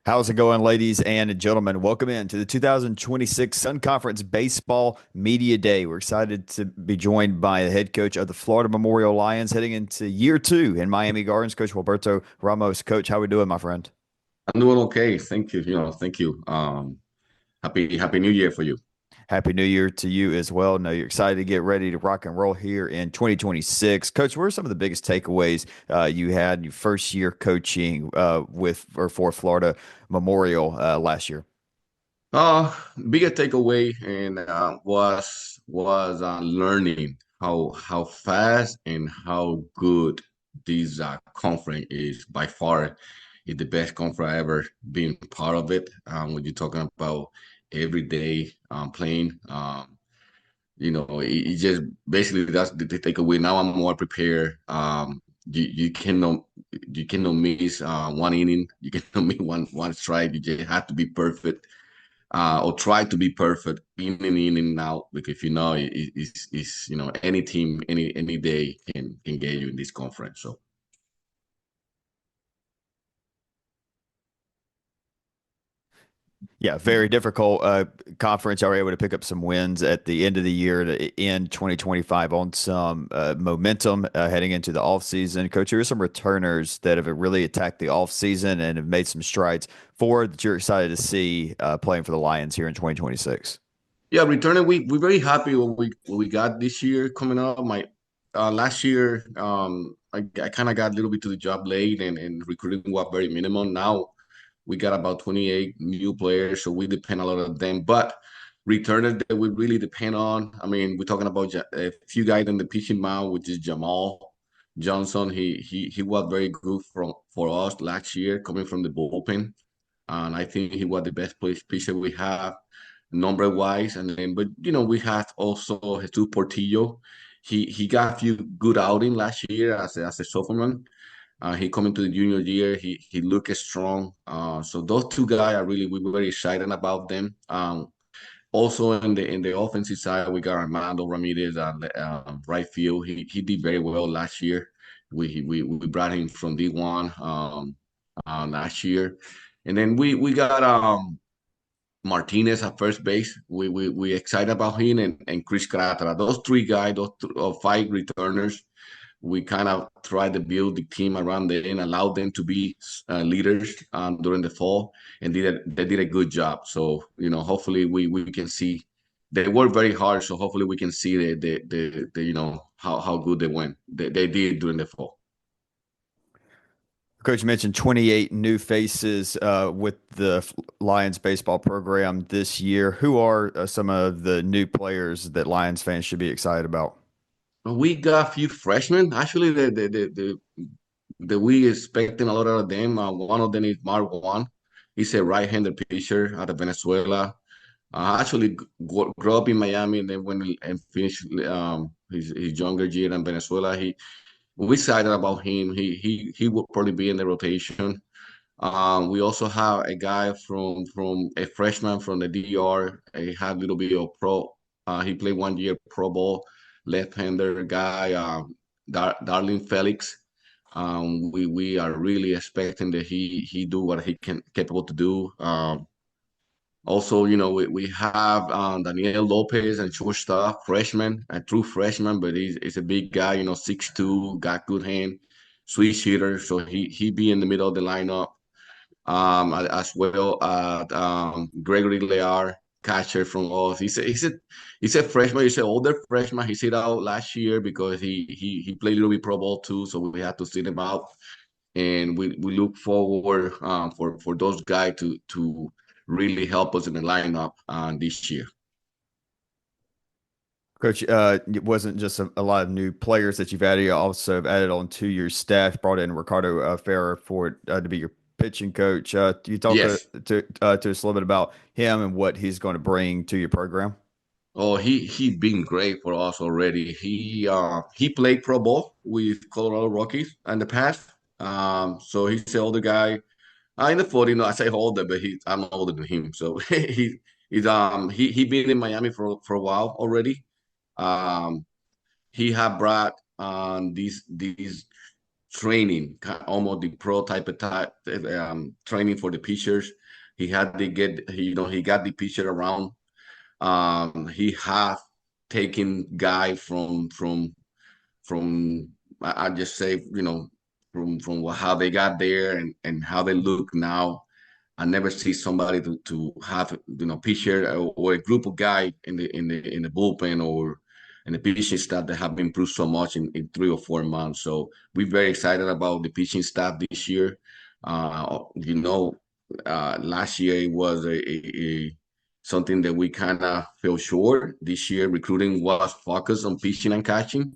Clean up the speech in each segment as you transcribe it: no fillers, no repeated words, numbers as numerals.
How's it going, ladies and gentlemen? Welcome in to the 2026 Sun Conference Baseball Media Day. We're excited to be joined by the head coach of the Florida Memorial Lions heading into year two in Miami Gardens, Coach Roberto Ramos. Coach, how we doing, my friend? I'm doing okay. Thank you. Thank you. Happy New Year for you. Happy New Year to you as well. Know you're excited to get ready to rock and roll here in 2026. Coach, what are some of the biggest takeaways you had in your first year coaching with or for Florida Memorial last year? Biggest takeaway and was learning how fast and how good this conference is. By far, it's the best conference I ever been part of it. When you're talking about every day playing, it just basically that's the takeaway. Now I'm more prepared. You cannot miss one inning. You cannot miss one strike. You just have to be perfect, or try to be perfect in and out. Because if you know, it's any team any day can get you in this conference. So. Yeah, very difficult conference. Are able to pick up some wins at the end of the year to end 2025 on some momentum heading into the offseason. Coach, here are some returners that have really attacked the offseason and have made some strides forward that you're excited to see playing for the Lions here in 2026. Yeah, returning. We're very happy what we got this year coming up. My last year, I kind of got a little bit to the job late, and recruiting was very minimum. Now we got about 28 new players, so we depend a lot on them. But returners that we really depend on. I mean, we're talking about a few guys in the pitching mound, which is Jamal Johnson. He was very good for us last year, coming from the bullpen, and I think he was the best pitcher we have number wise. And then, but we had also Jesus Portillo. He got a few good outing last year as a sophomore. He coming to the junior year. He looked strong. So those two guys are really we were very excited about them. Also in the offensive side, we got Armando Ramirez at right field. He did very well last year. We brought him from D1 last year, and then we got Martinez at first base. We excited about him and Chris Carata. Those three guys, five returners, we kind of tried to build the team around them and allow them to be leaders during the fall, and they did a good job. So hopefully we can see they work very hard. So hopefully we can see the how good they did during the fall. Coach, you mentioned 28 new faces with the Lions baseball program this year. Who are some of the new players that Lions fans should be excited about? We got a few freshmen. Actually, the we expecting a lot of them. One of them is Mark Juan. He's a right-handed pitcher out of Venezuela. Actually, grew up in Miami and then went and finished his younger year in Venezuela. We excited about him. He will probably be in the rotation. We also have a guy from a freshman from the DR. He had a little bit of pro. He played 1 year pro ball, left-hander guy, Darling Felix. We are really expecting that he do what he can capable to do. Also, we have Daniel Lopez and shortstop, freshman, a true freshman, but he's a big guy, 6'2", got good hand, switch hitter, so he be in the middle of the lineup. As well Gregory Lear, catcher from us. He's a freshman. He's an older freshman. He sit out last year because he played a little bit pro ball too, so we had to sit him out. And we look forward for those guys to really help us in the lineup this year. Coach, it wasn't just a lot of new players that you've added. You also have added on to your staff, brought in Ricardo Ferrer for to be your pitching coach. Do you talk Yes. to us a little bit about him and what he's going to bring to your program? Oh, he been great for us already. He played pro ball with Colorado Rockies in the past. So he's the older guy. In the 40, I say older, but I'm older than him. So he been in Miami for a while already. Um, he have brought these training, almost the pro type training for the pitchers. He had to get, he got the pitcher around. He have taken guy from I just say, from how they got there and how they look now. I never see somebody to have pitcher or a group of guy in the bullpen or in the pitching staff that have improved so much in 3 or 4 months. So we're very excited about the pitching staff this year. Last year it was a something that we kind of fell short. This year recruiting was focused on pitching and catching,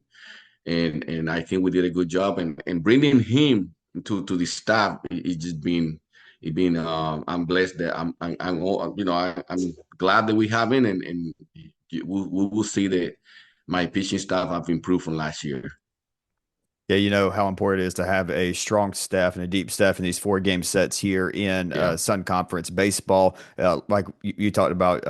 and I think we did a good job. And bringing him to the staff, it's just been it been. I'm blessed that I'm glad that we have him, and we will see that my pitching staff have improved from last year. Yeah, you know how important it is to have a strong staff and a deep staff in these 4 game sets here in Yeah. Sun Conference baseball. Like you talked about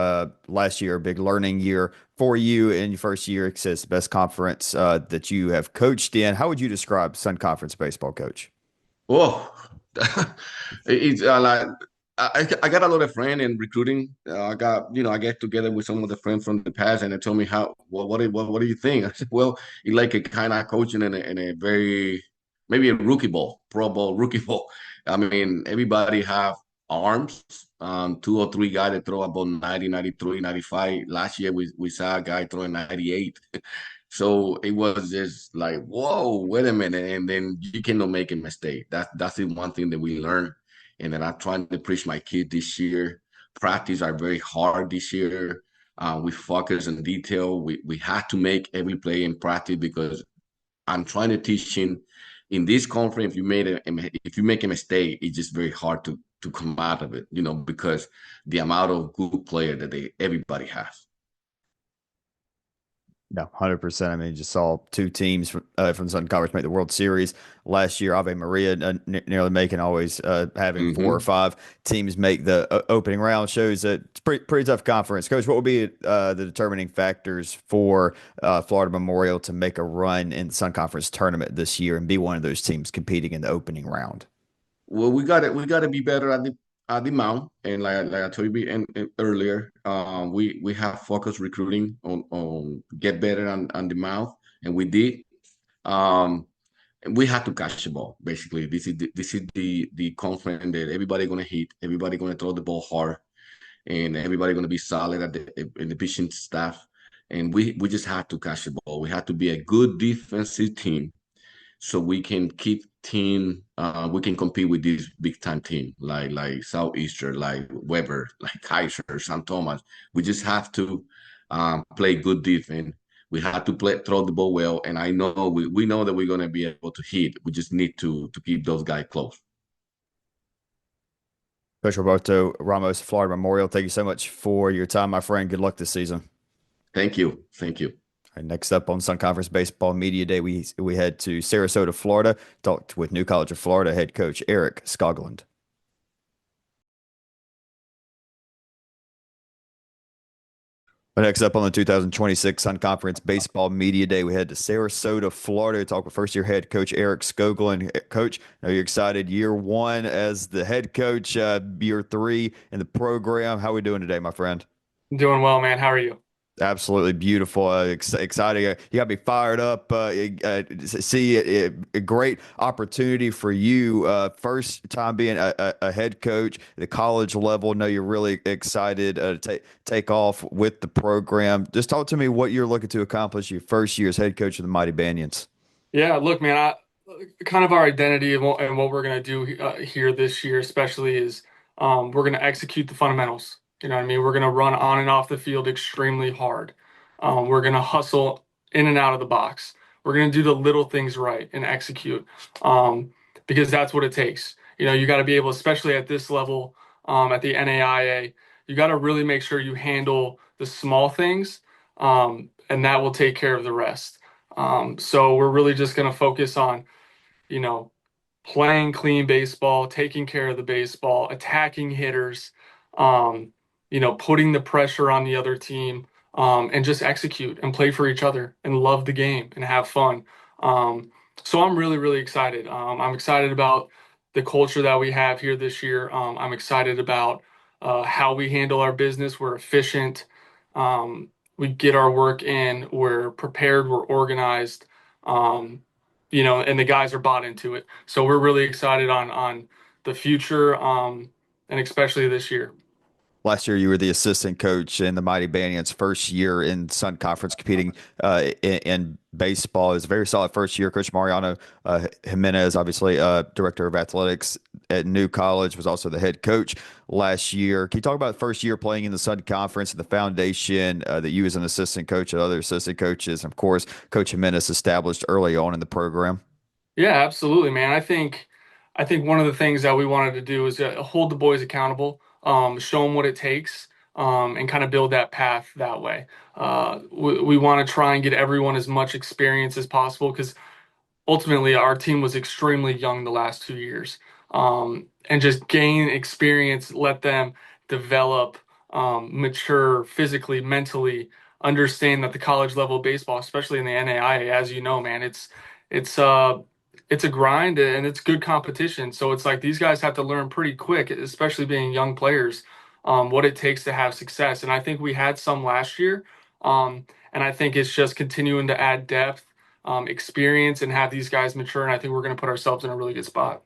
last year, a big learning year for you in your first year. It's the best conference that you have coached in. How would you describe Sun Conference baseball, coach? Oh, it's like I got a lot of friends in recruiting. I get together with some of the friends from the past, and they tell me what do you think? I said, well, it's like a kind of coaching in a very maybe a rookie ball, pro ball, rookie ball. I mean, everybody have arms. 2 or 3 guys that throw about 90, 93, 95. Last year we saw a guy throwing 98. So it was just like, whoa, wait a minute. And then you cannot make a mistake. That's the one thing that we learned. And then I'm trying to preach my kids this year. Practice are very hard this year. We focus on detail. We had to make every play in practice because I'm trying to teach him in this conference. If you make a mistake, it's just very hard to come out of it, because the amount of good player that everybody has. No, 100%. I mean, you just saw 2 teams from the Sun Conference make the World Series last year. Ave Maria nearly making, always having 4 or 5 teams make the opening round shows that it's pretty tough conference. Coach, what would be the determining factors for Florida Memorial to make a run in the Sun Conference tournament this year and be one of those teams competing in the opening round? Well, we got to be better at the mound, and like I told you earlier, we have focused recruiting on get better on the mound, and we did. Um, and we have to catch the ball. Basically, this is the conference that everybody gonna hit, everybody gonna throw the ball hard, and everybody gonna be solid in the pitching staff, and we just have to catch the ball. We have to be a good defensive team so we can keep team we can compete with these big time team like Southeastern, like Weber, like Keiser, San Thomas. We just have to play good defense. We have to throw the ball well, and I know we know that we're gonna be able to hit. We just need to keep those guys close. Coach Roberto Ramos, Florida Memorial, thank you so much for your time, my friend. Good luck this season. Thank you. And next up on Sun Conference Baseball Media Day, we head to Sarasota, Florida, talked with New College of Florida head coach Eric Skoglund. Next up on the 2026 Sun Conference Baseball Media Day, we head to Sarasota, Florida, to talk with first-year head coach Eric Skoglund. Coach, I know you're excited. Year 1 as the head coach, year 3 in the program. How are we doing today, my friend? Doing well, man. How are you? Absolutely beautiful, exciting. You got me fired up. See a great opportunity for you. First time being a head coach at the college level. Know you're really excited to take off with the program. Just talk to me what you're looking to accomplish your first year as head coach of the Mighty Banyans. Yeah, look, man, kind of our identity and what we're going to do here this year, especially, is we're going to execute the fundamentals. You know what I mean? We're going to run on and off the field extremely hard. We're going to hustle in and out of the box. We're going to do the little things right and execute because that's what it takes. You got to be able, especially at this level, at the NAIA, you got to really make sure you handle the small things, and that will take care of the rest. So we're really just going to focus on, you know, playing clean baseball, taking care of the baseball, attacking hitters, putting the pressure on the other team, and just execute and play for each other and love the game and have fun. So I'm really, really excited. I'm excited about the culture that we have here this year. I'm excited about how we handle our business. We're efficient. We get our work in. We're prepared. We're organized. Um, and the guys are bought into it. So we're really excited on the future, and especially this year. Last year, you were the assistant coach in the Mighty Banyans' first year in Sun Conference competing in baseball. It was a very solid first year. Coach Mariano Jimenez, obviously director of athletics at New College, was also the head coach last year. Can you talk about first year playing in the Sun Conference and the foundation that you as an assistant coach and other assistant coaches, and of course, Coach Jimenez established early on in the program? Yeah, absolutely, man. I think one of the things that we wanted to do is hold the boys accountable, show them what it takes, and kind of build that path that way. We want to try and get everyone as much experience as possible because ultimately our team was extremely young the last 2 years, and just gain experience, let them develop, mature physically, mentally, understand that the college level of baseball, especially in the NAIA, as you know, man, it's uh it's a grind and it's good competition. So it's like these guys have to learn pretty quick, especially being young players, what it takes to have success. And I think we had some last year. And I think it's just continuing to add depth, experience, and have these guys mature. And I think we're going to put ourselves in a really good spot.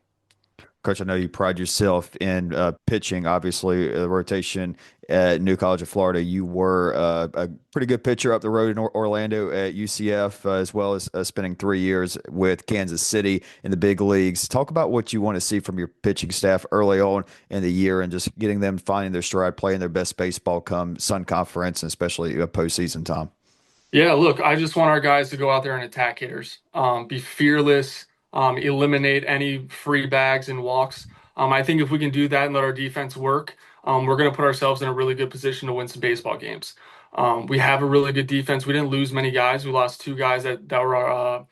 Coach, I know you pride yourself in pitching. Obviously, rotation at New College of Florida. You were a pretty good pitcher up the road in Orlando at UCF, as well as spending 3 years with Kansas City in the big leagues. Talk about what you want to see from your pitching staff early on in the year and just getting them finding their stride, playing their best baseball come Sun Conference, and especially postseason time. Yeah, look, I just want our guys to go out there and attack hitters, be fearless, eliminate any free bags and walks. I think if we can do that and let our defense work, we're going to put ourselves in a really good position to win some baseball games. We have a really good defense. We didn't lose many guys. We lost two guys that were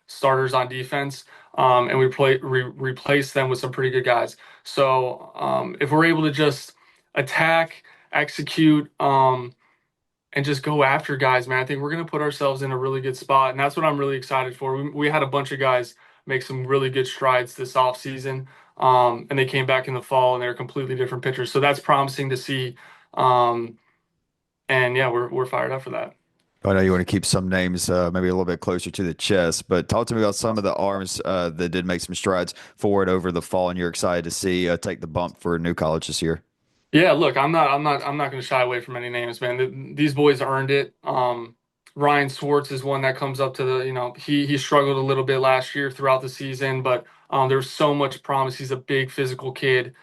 starters on defense, and replaced them with some pretty good guys. So if we're able to just attack, execute, and just go after guys, man, I think we're going to put ourselves in a really good spot. And that's what I'm really excited for. We had a bunch of guys make some really good strides this offseason, and they came back in the fall and they're completely different pitchers. So that's promising to see. Um, and yeah, we're fired up for that. I know you want to keep some names maybe a little bit closer to the chest, but talk to me about some of the arms that did make some strides forward over the fall, and you're excited to see take the bump for New College this year. Yeah, look, I'm not going to shy away from any names, man. These boys earned it. Ryan Swartz is one that comes up to he struggled a little bit last year throughout the season, but there's so much promise. He's a big physical kid.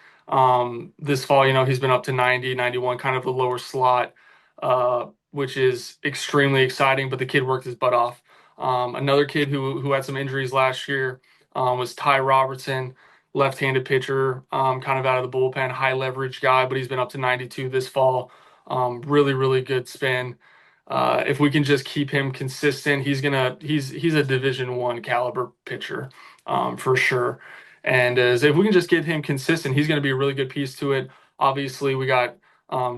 This fall, he's been up to 90, 91, kind of the lower slot, which is extremely exciting, but the kid worked his butt off. Another kid who had some injuries last year was Ty Robertson, left-handed pitcher, kind of out of the bullpen, high leverage guy, but he's been up to 92 this fall. Really, really good spin. If we can just keep him consistent, he's a Division I caliber pitcher, for sure. And as if we can just get him consistent, he's going to be a really good piece to it. Obviously, we got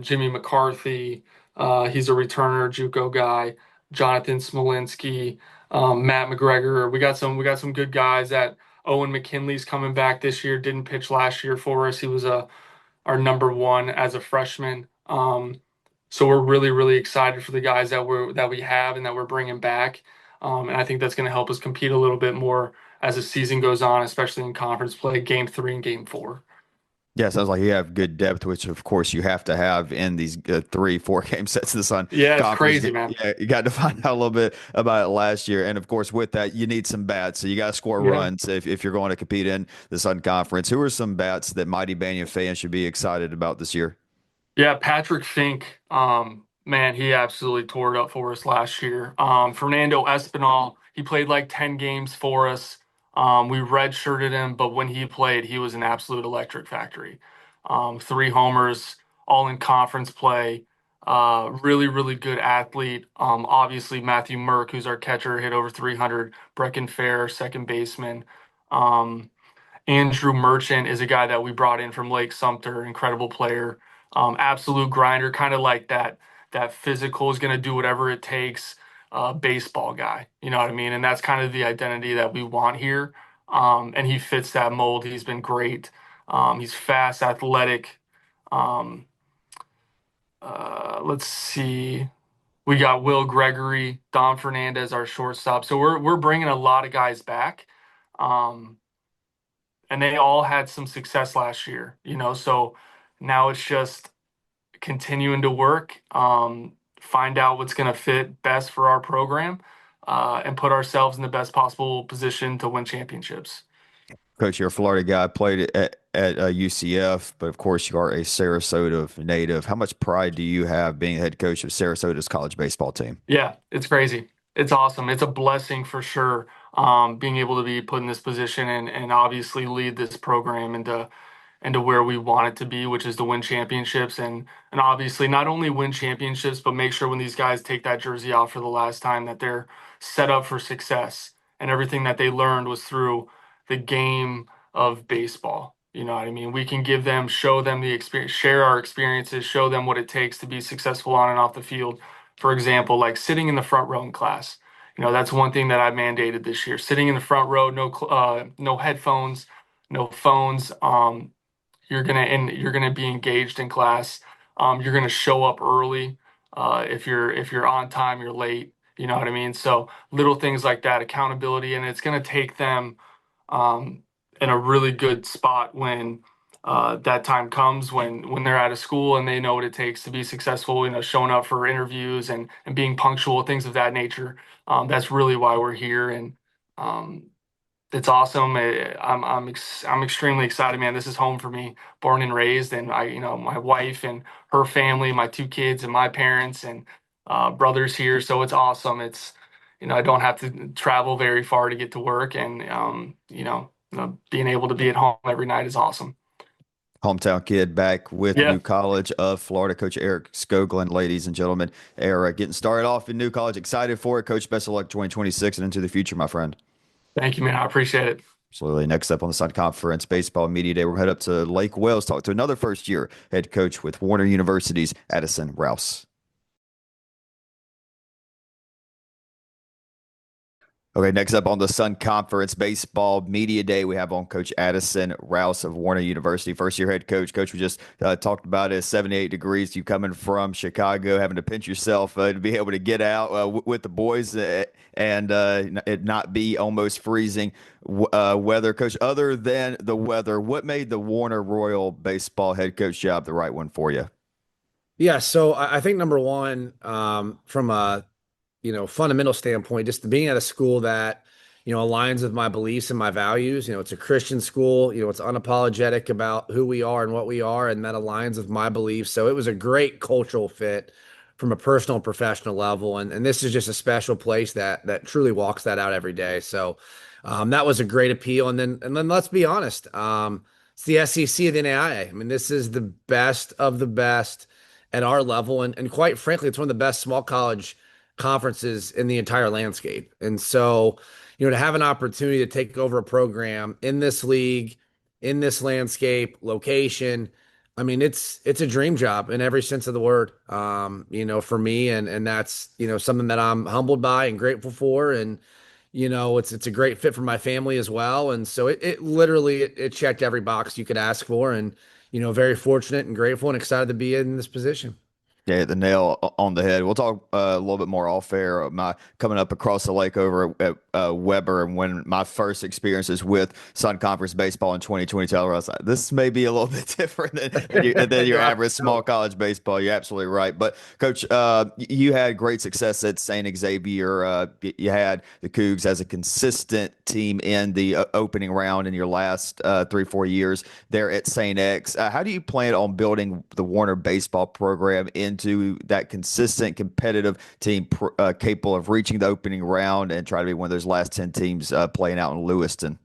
Jimmy McCarthy. He's a returner, JUCO guy. Jonathan Smolinski, Matt McGregor. We got some good guys that Owen McKinley's coming back this year. Didn't pitch last year for us. He was our number one as a freshman. So we're really, really excited for the guys that we have and that we're bringing back. And I think that's going to help us compete a little bit more as the season goes on, especially in conference play, game 3 and game 4. Yeah, sounds like you have good depth, which of course you have to have in these 3, 4 game sets of the Sun Yeah, it's Conference. crazy, man. Yeah, you got to find out a little bit about it last year, and of course with that you need some bats, so you got to score Yeah. runs if you're going to compete in the Sun Conference. Who are some bats that Mighty Banyan fans should be excited about this year? Yeah, Patrick Fink, man, he absolutely tore it up for us last year. Fernando Espinal, he played like 10 games for us. We redshirted him, but when he played, he was an absolute electric factory. 3 homers, all in conference play. Really, really good athlete. Obviously, Matthew Merck, who's our catcher, hit over 300. Brecken Fair, second baseman. Um, Andrew Merchant is a guy that we brought in from Lake Sumter, incredible player, absolute grinder, kind of like that. That physical is going to do whatever it takes. baseball guy. You know what I mean? And that's kind of the identity that we want here. And he fits that mold. He's been great. He's fast, athletic. Um, let's see. We got Will Gregory, Don Fernandez, our shortstop. So we're bringing a lot of guys back, um, and they all had some success last year. So now it's just continuing to work, find out what's going to fit best for our program, and put ourselves in the best possible position to win championships. Coach, you're a Florida guy, played at UCF, but of course you are a Sarasota native. How much pride do you have being head coach of Sarasota's college baseball team? Yeah, it's crazy. It's awesome. It's a blessing for sure. Being able to be put in this position and obviously lead this program into where we want it to be, which is to win championships and obviously not only win championships, but make sure when these guys take that jersey off for the last time that they're set up for success and everything that they learned was through the game of baseball. You know what I mean? We can give them, show them the experience, share our experiences, show them what it takes to be successful on and off the field. For example, like sitting in the front row in class. That's one thing that I mandated this year. Sitting in the front row, no headphones, no phones. You're gonna be engaged in class. You're gonna show up early. If you're on time, you're late. You know what I mean? So little things like that, accountability, and it's gonna take them um, in a really good spot when that time comes when they're out of school and they know what it takes to be successful. Showing up for interviews and being punctual, things of that nature. That's really why we're here, and um, it's awesome. I'm extremely excited, man. This is home for me, born and raised, and my wife and her family, my two kids and my parents and brothers here. So it's awesome. I don't have to travel very far to get to work, and being able to be at home every night is awesome. Hometown kid back with Yeah, New College of Florida. Coach Eric Skoglund, ladies and gentlemen. Eric, getting started off in New College. Excited for it. Coach, best of luck 2026 and into the future, my friend. thank you, man. I appreciate it. Absolutely. Next up on the Sun Conference Baseball Media Day, we'll head up to Lake Wales, talk to another first year head coach with Warner University's Addison Rouse. Okay, next up on the Sun Conference Baseball Media Day, we have on Coach Addison Rouse of Warner University, first year head coach. Coach, we just talked about it, 78 degrees. You coming from Chicago, having to pinch yourself to be able to get out with the boys and it not be almost freezing weather. Coach, other than the weather, what made the Warner Royal baseball head coach job the right one for you? Yeah, so I think number one, from a fundamental standpoint, just being at a school that aligns with my beliefs and my values. It's a Christian school. It's unapologetic about who we are and what we are, and that aligns with my beliefs. So it was a great cultural fit from a personal and professional level, and this is just a special place that truly walks that out every day. So that was a great appeal. And then let's be honest, it's the SEC of the NAIA. I mean, this is the best of the best at our level. And quite frankly, it's one of the best small college conferences in the entire landscape. And so, to have an opportunity to take over a program in this league, in this landscape, location, I mean, it's a dream job in every sense of the word, for me. And that's, something that I'm humbled by and grateful for. And, it's a great fit for my family as well. And so it literally, it checked every box you could ask for. And, very fortunate and grateful and excited to be in this position. Yeah, hit the nail on the head. We'll talk a little bit more off air. My coming up across the lake over at Weber, and when my first experiences with Sun Conference baseball in 2022, I was like, this may be a little bit different than your average small college baseball. You're absolutely right. But Coach, you had great success at St. Xavier. You had the Cougs as a consistent team in the opening round in your last 3-4 years there at St. X. How do you plan on building the Warner baseball program into that consistent competitive team capable of reaching the opening round and try to be one of those last 10 teams playing out in Lewiston?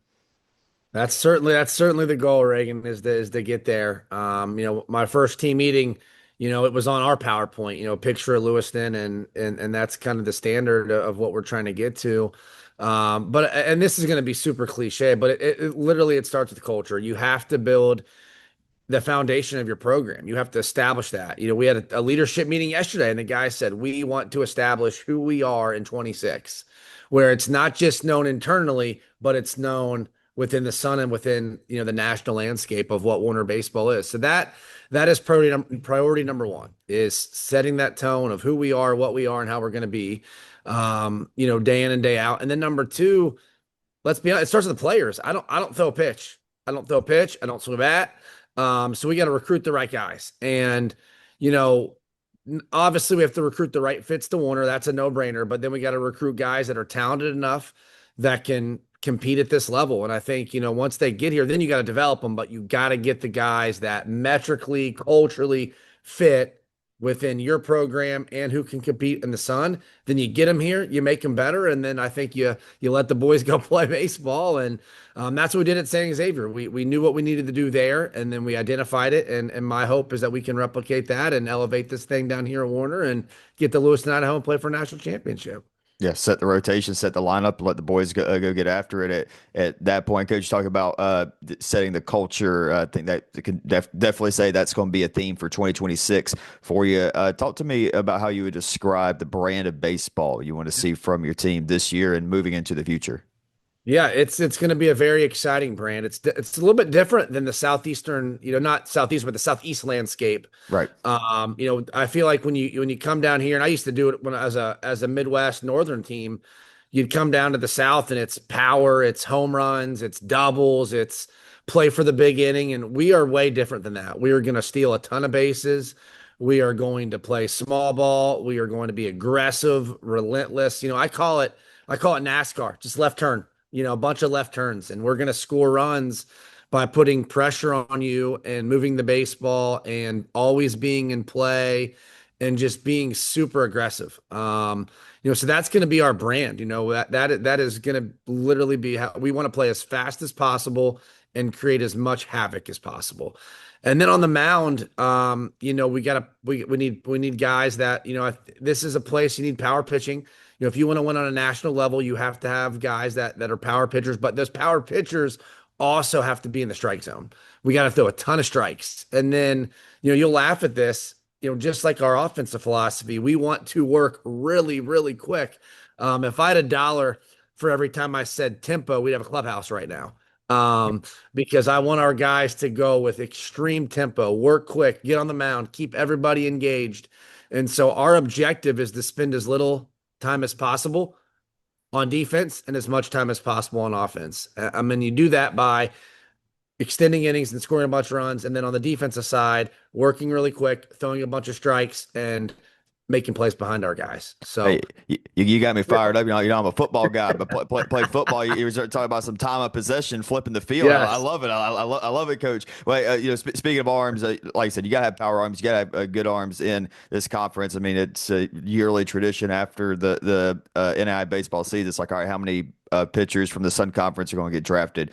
That's certainly the goal, Reagan, is to get there. My first team meeting, it was on our PowerPoint, picture of Lewiston, and that's kind of the standard of what we're trying to get to. And this is going to be super cliche, but it literally, it starts with culture. You have to build the foundation of your program. You have to establish that. We had a leadership meeting yesterday, and the guy said, we want to establish who we are in 26, where it's not just known internally, but it's known within the sun and within, the national landscape of what Warner baseball is. So that is priority number one, is setting that tone of who we are, what we are, and how we're going to be, day in and day out. And then number two, let's be honest, it starts with the players. I don't throw a pitch. I don't throw a pitch. I don't swing a bat. So we got to recruit the right guys. And, obviously we have to recruit the right fits to Warner. That's a no-brainer. But then we got to recruit guys that are talented enough that can compete at this level. And I think, once they get here, then you got to develop them, but you got to get the guys that metrically, culturally fit within your program and who can compete in the sun. Then you get them here, you make them better, and then I think you let the boys go play baseball. And that's what we did at St. Xavier. We knew what we needed to do there, and then we identified it. And my hope is that we can replicate that and elevate this thing down here at Warner and get the Lewis and Idaho and play for a national championship. Yeah, set the rotation, set the lineup, let the boys go get after it. At that point, Coach, talk about setting the culture. I think that can definitely say that's going to be a theme for 2026 for you. Talk to me about how you would describe the brand of baseball you want to see from your team this year and moving into the future. Yeah, it's going to be a very exciting brand. It's a little bit different than the Southeastern, not Southeast, but the Southeast landscape. Right. I feel like when you come down here, and I used to do it when as a Midwest Northern team, you'd come down to the South and it's power, it's home runs, it's doubles, it's play for the big inning, and we are way different than that. We are going to steal a ton of bases. We are going to play small ball. We are going to be aggressive, relentless. I call it NASCAR, just left turn. A bunch of left turns, and we're going to score runs by putting pressure on you and moving the baseball and always being in play and just being super aggressive. So that's going to be our brand. That is going to literally be how we want to play as fast as possible and create as much havoc as possible. And then on the mound, we need guys that, this is a place you need power pitching. If you want to win on a national level, you have to have guys that are power pitchers, but those power pitchers also have to be in the strike zone. We got to throw a ton of strikes. And then, you'll laugh at this, just like our offensive philosophy, we want to work really, really quick. If I had $1 for every time I said tempo, we'd have a clubhouse right now. Because I want our guys to go with extreme tempo, work quick, get on the mound, keep everybody engaged. And so our objective is to spend as little time as possible on defense and as much time as possible on offense. You do that by extending innings and scoring a bunch of runs. And then on the defensive side, working really quick, throwing a bunch of strikes and making plays behind our guys. So hey, you got me fired up. I'm a football guy, but play football. You were talking about some time of possession, flipping the field. Yes. I love it. I love it, Coach. Well, speaking of arms, like I said, you got to have power arms. You got to have good arms in this conference. It's a yearly tradition after the NAI baseball season. It's like, all right, how many pitchers from the Sun Conference are going to get drafted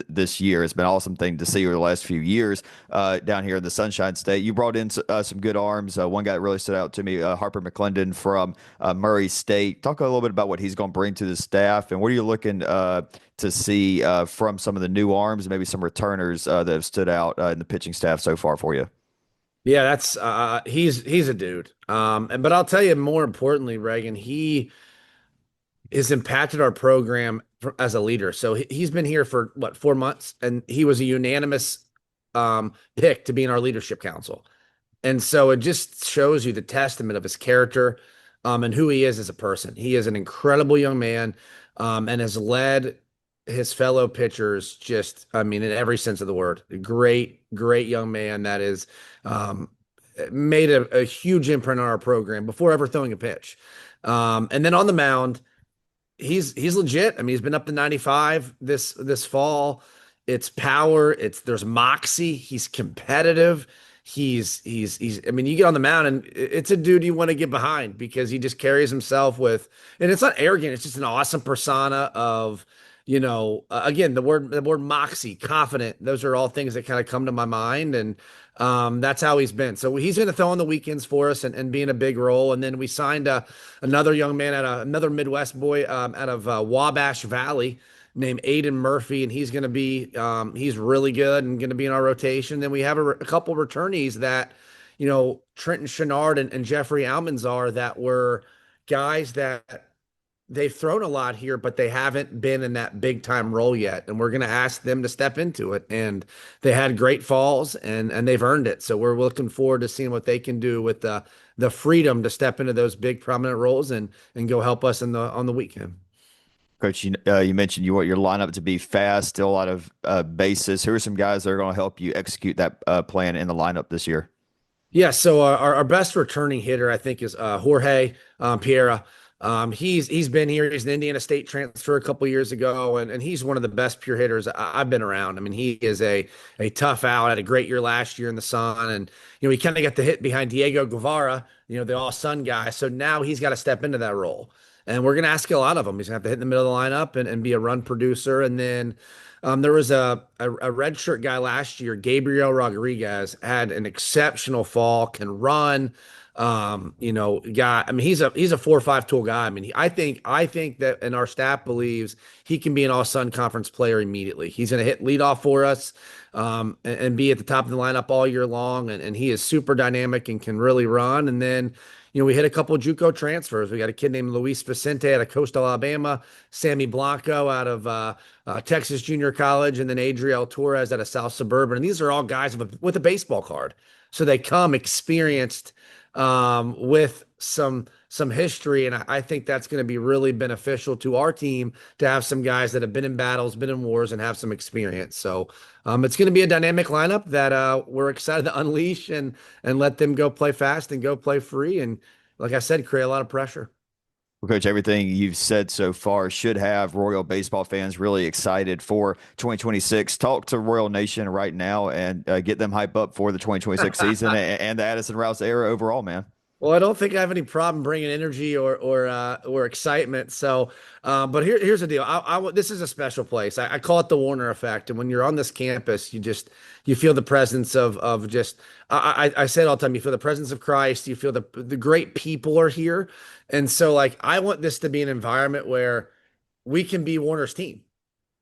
this year? It's been an awesome thing to see over the last few years down here in the Sunshine State. You brought in some good arms. One guy that really stood out to me, Harper McClendon from Murray State. Talk a little bit about what he's going to bring to the staff, and what are you looking to see from some of the new arms and maybe some returners that have stood out in the pitching staff so far for you? Yeah, that's he's a dude. But I'll tell you, more importantly, Reagan, he has impacted our program as a leader. So he's been here for 4 months, and he was a unanimous pick to be in our leadership council. And so it just shows you the testament of his character and who he is as a person. He is an incredible young man and has led his fellow pitchers in every sense of the word. A great, great young man that is made a huge imprint on our program before ever throwing a pitch. And then on the mound, he's legit. He's been up to 95 this fall. It's power. There's moxie. He's competitive. You get on the mound and it's a dude you want to get behind because he just carries himself with, and it's not arrogant. It's just an awesome persona of, again, the word moxie, confident. Those are all things that kind of come to my mind. And that's how he's been. So he's going to throw on the weekends for us and be in a big role. And then we signed another young man another Midwest boy out of Wabash Valley named Aiden Murphy, and he's going to be he's really good and going to be in our rotation. Then we have a couple returnees that, Trenton Chenard and Jeffrey Almanzar, that were guys that they've thrown a lot here, but they haven't been in that big time role yet. And we're going to ask them to step into it. And they had great falls, and they've earned it. So we're looking forward to seeing what they can do with the freedom to step into those big prominent roles and go help us on the weekend. Coach, you mentioned you want your lineup to be fast, still a lot of bases. Who are some guys that are going to help you execute that plan in the lineup this year? Yeah, so our best returning hitter, I think, is Jorge Piera. He's been here. He's an Indiana State transfer a couple years ago, and he's one of the best pure hitters I've been around. I mean, he is a tough out. Had a great year last year in the Sun, and he kind of got the hit behind Diego Guevara, the All Sun guy. So now he's got to step into that role, and we're going to ask a lot of him. He's going to have to hit in the middle of the lineup and be a run producer, and then. There was a red shirt guy last year, Gabriel Rodriguez, had an exceptional fall, can run. Guy. I mean, he's a 4 or 5 tool guy. I mean, I think that, and our staff believes he can be an All Sun Conference player immediately. He's going to hit leadoff for us, and be at the top of the lineup all year long. And he is super dynamic and can really run. And then. We hit a couple of JUCO transfers. We got a kid named Luis Vicente out of Coastal Alabama, Sammy Blanco out of Texas Junior College, and then Adriel Torres out of South Suburban. And these are all guys with a baseball card. So they come experienced with some history. And I think that's going to be really beneficial to our team to have some guys that have been in battles, been in wars, and have some experience. So it's going to be a dynamic lineup that we're excited to unleash and let them go play fast and go play free. And like I said, create a lot of pressure. Well, Coach, everything you've said so far should have Royal baseball fans really excited for 2026. Talk to Royal Nation right now and get them hype up for the 2026 season and the Addison Rouse era overall, man. Well, I don't think I have any problem bringing energy or excitement. So, but here's the deal. This is a special place. I call it the Warner effect. And when you're on this campus, you feel the presence of just. I say it all the time. You feel the presence of Christ. You feel the great people are here, and so like I want this to be an environment where we can be Warner's team.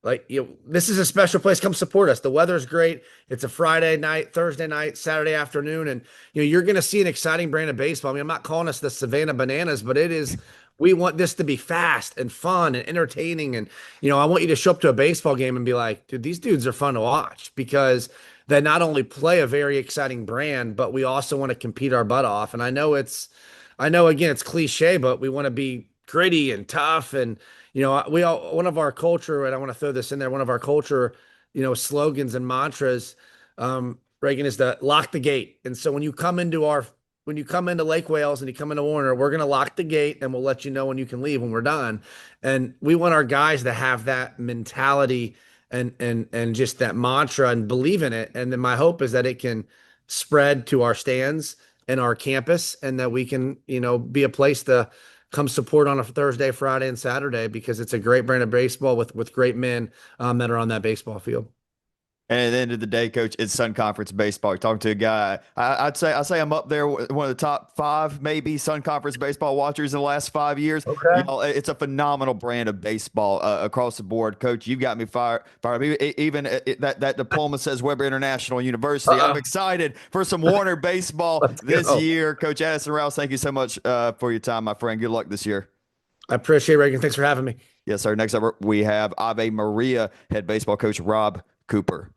Like, this is a special place. Come support us. The weather's great. It's a Friday night, Thursday night, Saturday afternoon. And, you're going to see an exciting brand of baseball. I mean, I'm not calling us the Savannah Bananas, but we want this to be fast and fun and entertaining. And, I want you to show up to a baseball game and be like, dude, these dudes are fun to watch because they not only play a very exciting brand, but we also want to compete our butt off. And I know again, it's cliche, but we want to be gritty and tough. And, one of our culture, and I want to throw this in there, one of our culture, slogans and mantras, Reagan, is to lock the gate. And so when you come into Lake Wales and you come into Warner, we're going to lock the gate and we'll let you know when you can leave when we're done. And we want our guys to have that mentality and just that mantra and believe in it. And then my hope is that it can spread to our stands and our campus, and that we can, be a place to come support on a Thursday, Friday, and Saturday, because it's a great brand of baseball with great men that are on that baseball field. And at the end of the day, Coach, it's Sun Conference baseball. You're talking to a guy. I'd say I'm up there, one of the top 5, maybe Sun Conference baseball watchers in the last 5 years. Okay. It's a phenomenal brand of baseball across the board. Coach, you've got me fired. Even that diploma says Weber International University. I'm excited for some Warner baseball this year. Coach Addison Rouse, thank you so much for your time, my friend. Good luck this year. I appreciate it, Reagan. Thanks for having me. Yes, sir. Next up, we have Ave Maria head baseball coach Rob Cooper.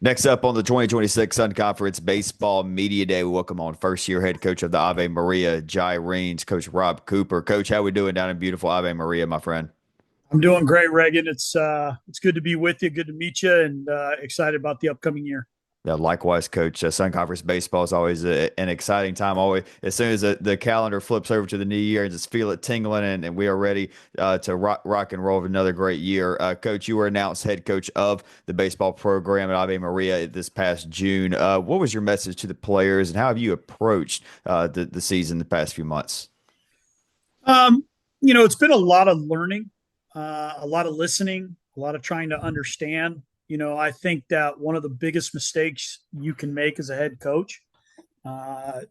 Next up on the 2026 Sun Conference Baseball Media Day, we welcome on first-year head coach of the Ave Maria Gyrenes, Coach Rob Cooper. Coach, how we doing down in beautiful Ave Maria, my friend? I'm doing great, Reagan. It's good to be with you. Good to meet you, and excited about the upcoming year. Yeah, likewise, Coach. Sun Conference baseball is always an exciting time. Always, as soon as the calendar flips over to the new year, and just feel it tingling, and we are ready to rock and roll with another great year. Coach, you were announced head coach of the baseball program at Ave Maria this past June. What was your message to the players, and how have you approached the season the past few months? It's been a lot of learning, a lot of listening, a lot of trying to understand. I think that one of the biggest mistakes you can make as a head coach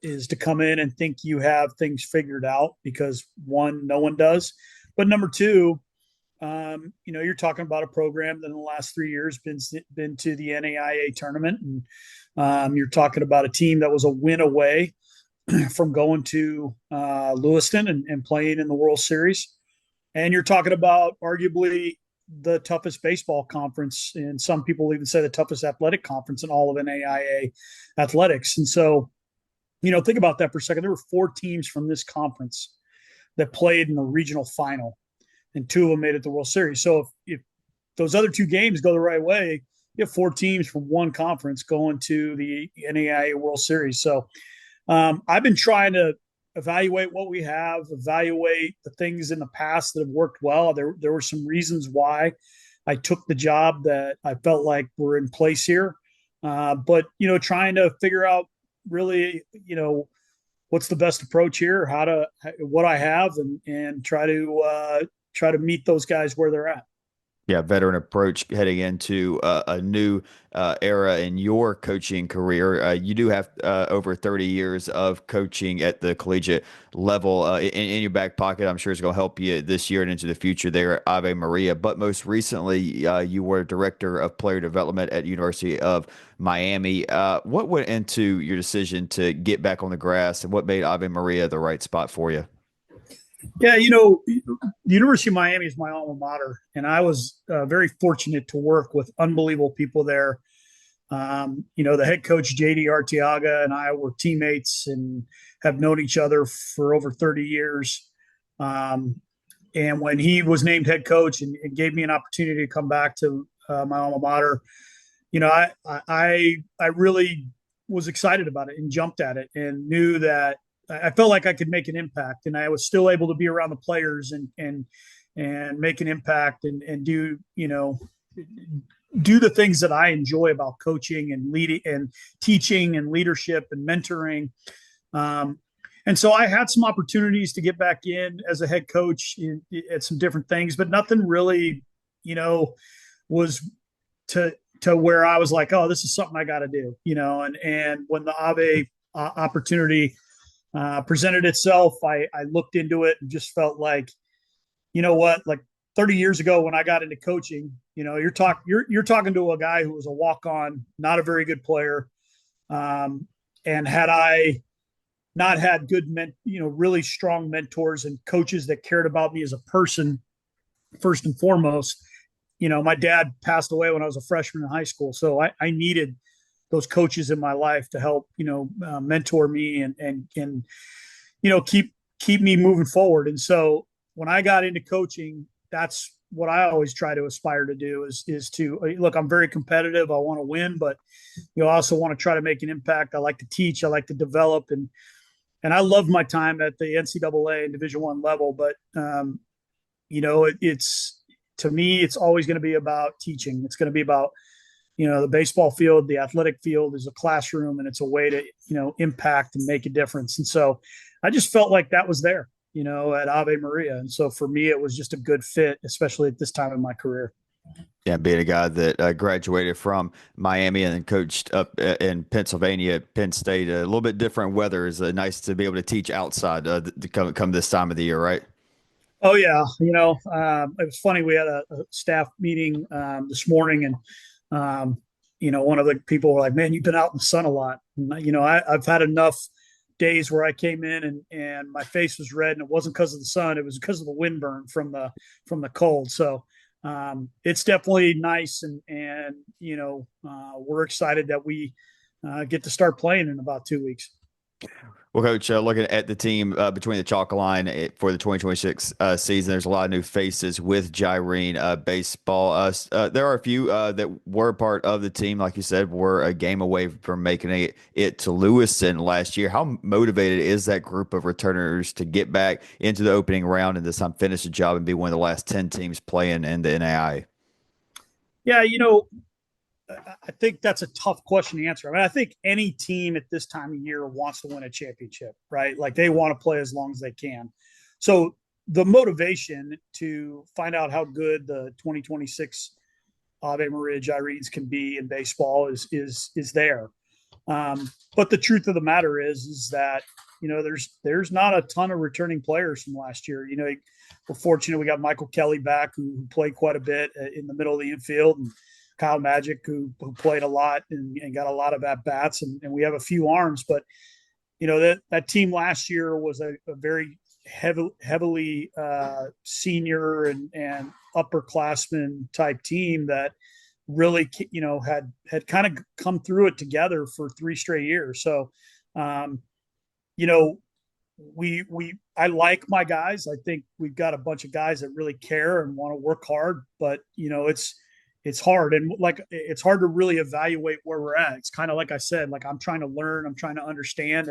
is to come in and think you have things figured out, because one, no one does. But number two, you're talking about a program that in the last 3 years been to the NAIA tournament, and you're talking about a team that was a win away from going to Lewiston and playing in the World Series. And you're talking about arguably the toughest baseball conference, and some people even say the toughest athletic conference in all of NAIA athletics. And so, think about that for a second. There were 4 teams from this conference that played in the regional final, and 2 of them made it to the World Series. So if those other 2 games go the right way, you have 4 teams from one conference going to the NAIA World Series. So I've been trying to evaluate what we have, evaluate the things in the past that have worked well. There were some reasons why I took the job that I felt like were in place here. But trying to figure out really, what's the best approach here, what I have, and try to meet those guys where they're at. Yeah, veteran approach heading into a new era in your coaching career. You do have over 30 years of coaching at the collegiate level in your back pocket. I'm sure it's going to help you this year and into the future there at Ave Maria. But most recently, you were director of player development at University of Miami. What went into your decision to get back on the grass, and what made Ave Maria the right spot for you? Yeah, the University of Miami is my alma mater, and I was very fortunate to work with unbelievable people there. The head coach, JD Arteaga, and I were teammates and have known each other for over 30 years. And when he was named head coach and gave me an opportunity to come back to my alma mater, I really was excited about it and jumped at it, and knew that I felt like I could make an impact, and I was still able to be around the players and make an impact and do the things that I enjoy about coaching and leading and teaching and leadership and mentoring. And so I had some opportunities to get back in as a head coach at some different things, but nothing really, was to where I was like, oh, this is something I got to do, and when the Ave opportunity presented itself, I looked into it and just felt like, like 30 years ago when I got into coaching, you're talking to a guy who was a walk-on, not a very good player. And had I not had good really strong mentors and coaches that cared about me as a person, first and foremost, my dad passed away when I was a freshman in high school. So I needed those coaches in my life to help, mentor me and keep me moving forward. And so when I got into coaching, that's what I always try to aspire to do is to look, I'm very competitive. I want to win, but I also want to try to make an impact. I like to teach, I like to develop, and I love my time at the NCAA and Division I level. But, it's, to me, it's always going to be about teaching. It's going to be about, the baseball field, the athletic field is a classroom, and it's a way to, impact and make a difference. And so I just felt like that was there, at Ave Maria. And so for me, it was just a good fit, especially at this time in my career. Yeah, being a guy that graduated from Miami and then coached up in Pennsylvania at Penn State, a little bit different weather. Is nice to be able to teach outside to come this time of the year, right? Oh, yeah. It was funny. We had a staff meeting this morning, and one of the people were like, man, you've been out in the sun a lot. And, I've had enough days where I came in and my face was red, and it wasn't because of the sun. It was because of the wind burn from the cold. So it's definitely nice. And we're excited that we get to start playing in about 2 weeks. Well, Coach, looking at the team between the chalk line for the 2026 season, there's a lot of new faces with Gyrene baseball. There are a few that were part of the team, like you said, were a game away from making it to Lewiston last year. How motivated is that group of returners to get back into the opening round and this time finish the job and be one of the last 10 teams playing in the NAI? Yeah, I think that's a tough question to answer. I mean, I think any team at this time of year wants to win a championship, right? Like they want to play as long as they can. So the motivation to find out how good the 2026 Ave Maria Gyrenes can be in baseball is there. But the truth of the matter is that, there's not a ton of returning players from last year. We're fortunate we got Michael Kelly back, who played quite a bit in the middle of the infield, and Kyle Magic, who played a lot and got a lot of at bats, and we have a few arms. But that team last year was a very heavily senior and upperclassmen type team that really had kind of come through it together for 3 straight years. So I like my guys. I think we've got a bunch of guys that really care and want to work hard, but it's hard, and it's hard to really evaluate where we're at. It's kind of like I said, like I'm trying to learn, I'm trying to understand,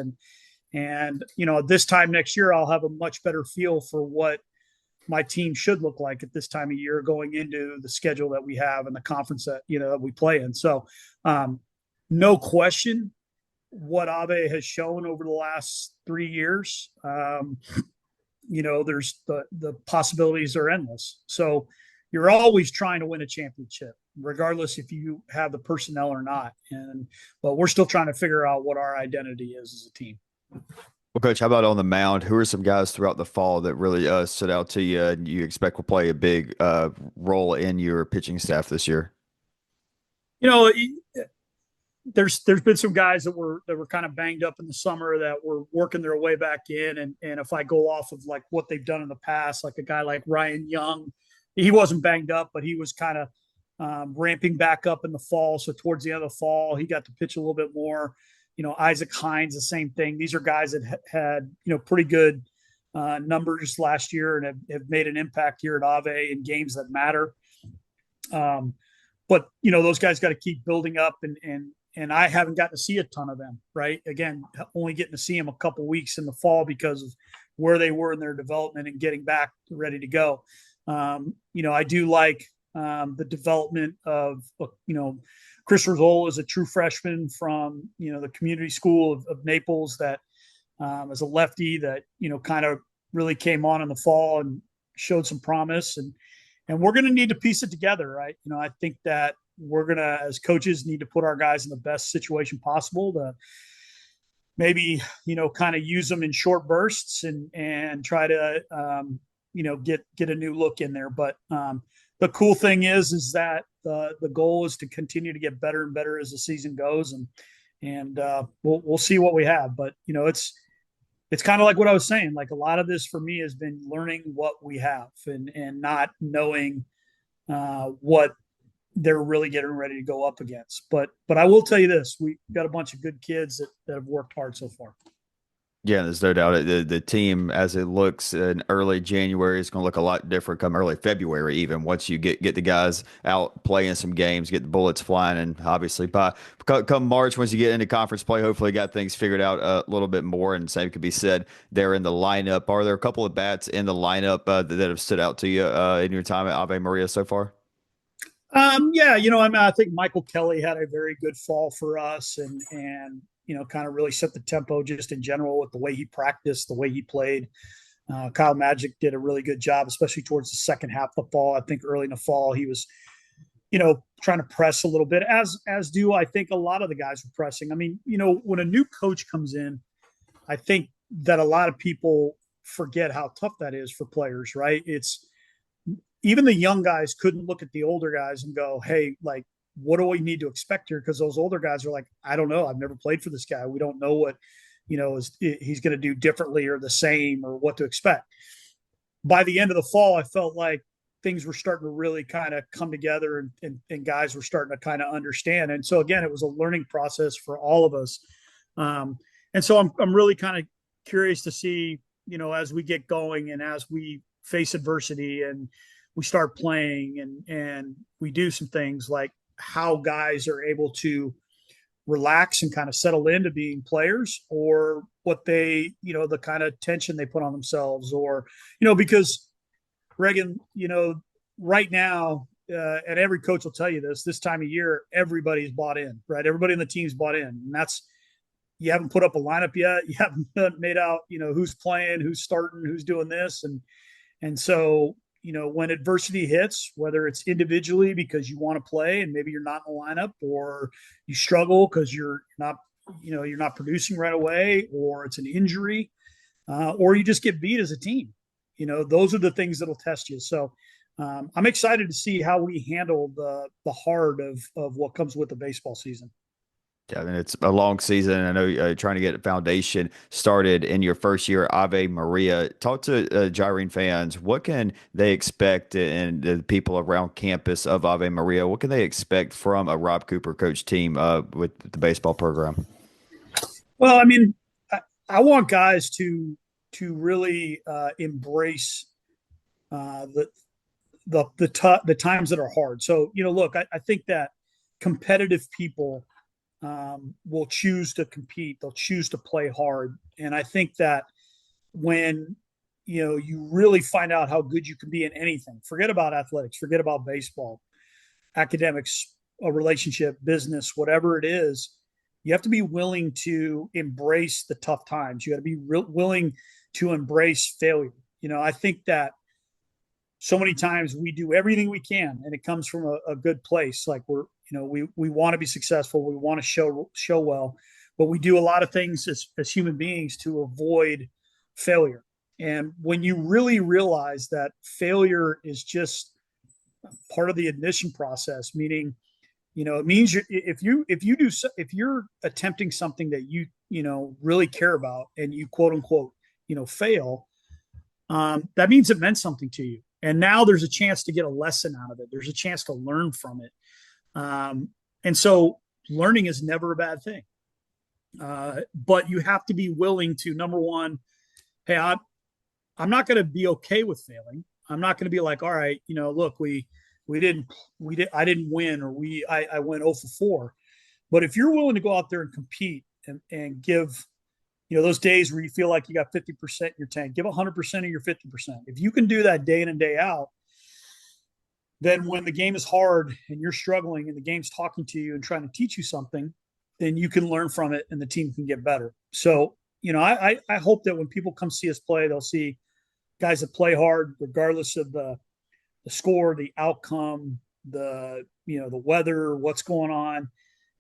and this time next year I'll have a much better feel for what my team should look like at this time of year, going into the schedule that we have and the conference that that we play in. So no question what Ave has shown over the last 3 years, there's the possibilities are endless. So you're always trying to win a championship, regardless if you have the personnel or not. But we're still trying to figure out what our identity is as a team. Well, Coach, how about on the mound? Who are some guys throughout the fall that really stood out to you and you expect will play a big role in your pitching staff this year? There's been some guys that were kind of banged up in the summer that were working their way back in. And if I go off of like what they've done in the past, like a guy like Ryan Young, he wasn't banged up, but he was kind of ramping back up in the fall. So towards the end of the fall, he got to pitch a little bit more. Isaac Hines, the same thing. These are guys that had, pretty good numbers last year and have made an impact here at Ave in games that matter. But those guys got to keep building up, and I haven't gotten to see a ton of them, right? Again, only getting to see them a couple weeks in the fall because of where they were in their development and getting back ready to go. I do like the development of, Chris Rizzola is a true freshman from, the community school of Naples that is a lefty that, kind of really came on in the fall and showed some promise. And we're going to need to piece it together, right? I think that we're going to, as coaches, need to put our guys in the best situation possible to maybe, kind of use them in short bursts and try to, get a new look in there. But the cool thing is that the goal is to continue to get better and better as the season goes, and we'll see what we have. But it's kind of like what I was saying. Like a lot of this for me has been learning what we have and not knowing what they're really getting ready to go up against. But I will tell you this: we got a bunch of good kids that have worked hard so far. Yeah, there's no doubt. The team, as it looks in early January, is going to look a lot different come early February, even once you get the guys out playing some games, get the bullets flying, and obviously come March, once you get into conference play, hopefully got things figured out a little bit more. And same could be said there in the lineup. Are there a couple of bats in the lineup that have stood out to you in your time at Ave Maria so far? I think Michael Kelly had a very good fall for us, and kind of really set the tempo just in general with the way he practiced, the way he played. Kyle Magic did a really good job, especially towards the second half of the fall. I think early in the fall, he was, trying to press a little bit, as do I think a lot of the guys were pressing. I mean, when a new coach comes in, I think that a lot of people forget how tough that is for players, right? It's even the young guys couldn't look at the older guys and go, hey, like, what do we need to expect here? Because those older guys are like, I don't know. I've never played for this guy. We don't know what, he's going to do differently or the same or what to expect. By the end of the fall, I felt like things were starting to really kind of come together and guys were starting to kind of understand. And so, again, it was a learning process for all of us. And so I'm really kind of curious to see, as we get going and as we face adversity and we start playing and we do some things, like how guys are able to relax and kind of settle into being players, or what they, the kind of tension they put on themselves, or, because Reagan, right now, and every coach will tell you this time of year, everybody's bought in, right? Everybody in the team's bought in. And that's, you haven't put up a lineup yet. You haven't made out, who's playing, who's starting, who's doing this. And so, when adversity hits, whether it's individually because you want to play and maybe you're not in the lineup, or you struggle because you're not you're not producing right away, or it's an injury, or you just get beat as a team. Those are the things that'll test you. So I'm excited to see how we handle the heart of what comes with the baseball season. Yeah, I mean, it's a long season. I know trying to get a foundation started in your first year, Ave Maria. Talk to Gyrene fans. What can they expect, and the people around campus of Ave Maria, what can they expect from a Rob Cooper coach team with the baseball program? Well, I mean, I want guys to really embrace the the times that are hard. So look, I think that competitive people will choose to compete. They'll choose to play hard, and I think that when you really find out how good you can be in anything, forget about athletics, forget about baseball, academics, a relationship, business, whatever it is, you have to be willing to embrace the tough times. You got to be willing to embrace failure. I think that so many times we do everything we can and it comes from a good place. Like we want to be successful. We want to show well, but we do a lot of things as human beings to avoid failure. And when you really realize that failure is just part of the admission process, meaning, it means if you're attempting something that you really care about and you quote unquote, fail, that means it meant something to you. And now there's a chance to get a lesson out of it. There's a chance to learn from it. And so learning is never a bad thing. But you have to be willing to, number one, hey, I'm not going to be okay with failing. I'm not going to be like, all right, look, I didn't win, or I went 0 for 4. But if you're willing to go out there and compete and give, those days where you feel like you got 50% in your tank, give 100% of your 50%. If you can do that day in and day out, then when the game is hard and you're struggling and the game's talking to you and trying to teach you something, then you can learn from it and the team can get better. So, I hope that when people come see us play, they'll see guys that play hard, regardless of the score, the outcome, the weather, what's going on.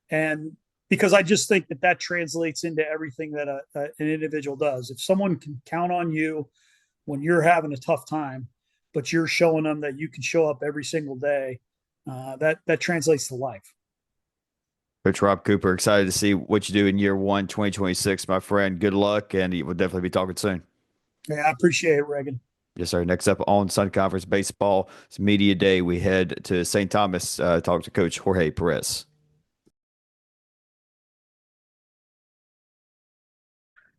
And because I just think that translates into everything that an individual does. If someone can count on you when you're having a tough time, but you're showing them that you can show up every single day, that translates to life. Coach Rob Cooper, excited to see what you do in year one, 2026, my friend. Good luck, and we'll definitely be talking soon. Yeah, I appreciate it, Reagan. Yes, sir. Next up on Sun Conference Baseball, it's Media Day. We head to St. Thomas, talk to Coach Jorge Perez.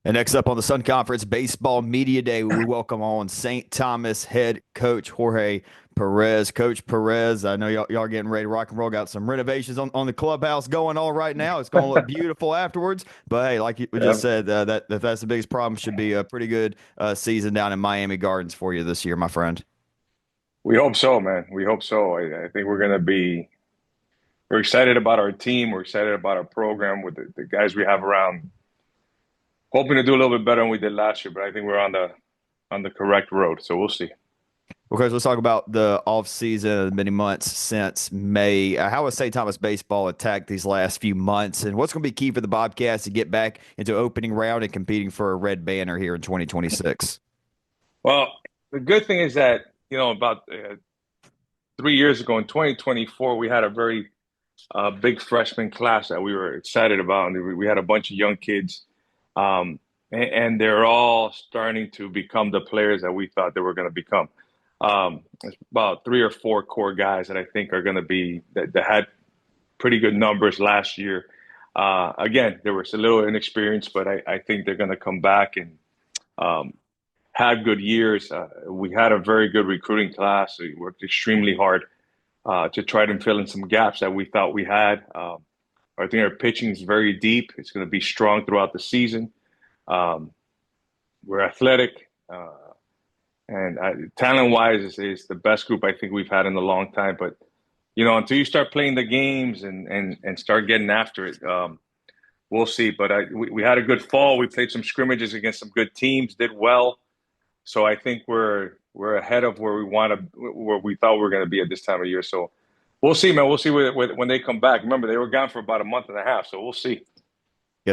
And next up on the Sun Conference Baseball Media Day, we welcome on St. Thomas head coach Jorge Perez. Coach Perez, I know y'all are getting ready to rock and roll. Got some renovations on the clubhouse going on right now. It's going to look beautiful afterwards. But hey, like we just said, that's the biggest problem. Should be a pretty good season down in Miami Gardens for you this year, my friend. We hope so, man. We hope so. I think we're excited about our team. We're excited about our program with the guys we have around. Hoping to do a little bit better than we did last year, but I think we're on the correct road. So we'll see. Okay, so let's talk about the offseason, the many months since May. How has St. Thomas baseball attacked these last few months, and what's going to be key for the Bobcats to get back into opening round and competing for a red banner here in 2026? Well, the good thing is that, about 3 years ago in 2024, we had a very big freshman class that we were excited about. And we had a bunch of young kids. And they're all starting to become the players that we thought they were going to become. It's about 3 or 4 core guys that I think are going to be that had pretty good numbers last year. Again, they were a little inexperienced, but I think they're going to come back and have good years. We had a very good recruiting class. We worked extremely hard to try to fill in some gaps that we thought we had. I think our pitching is very deep. It's going to be strong throughout the season. We're athletic, and talent-wise is the best group I think we've had in a long time. But until you start playing the games and start getting after it, we'll see. But we had a good fall. We played some scrimmages against some good teams, did well. So I think we're ahead of where we thought we were going to be at this time of year. So. We'll see, man. We'll see when they come back. Remember, they were gone for about a month and a half, so we'll see.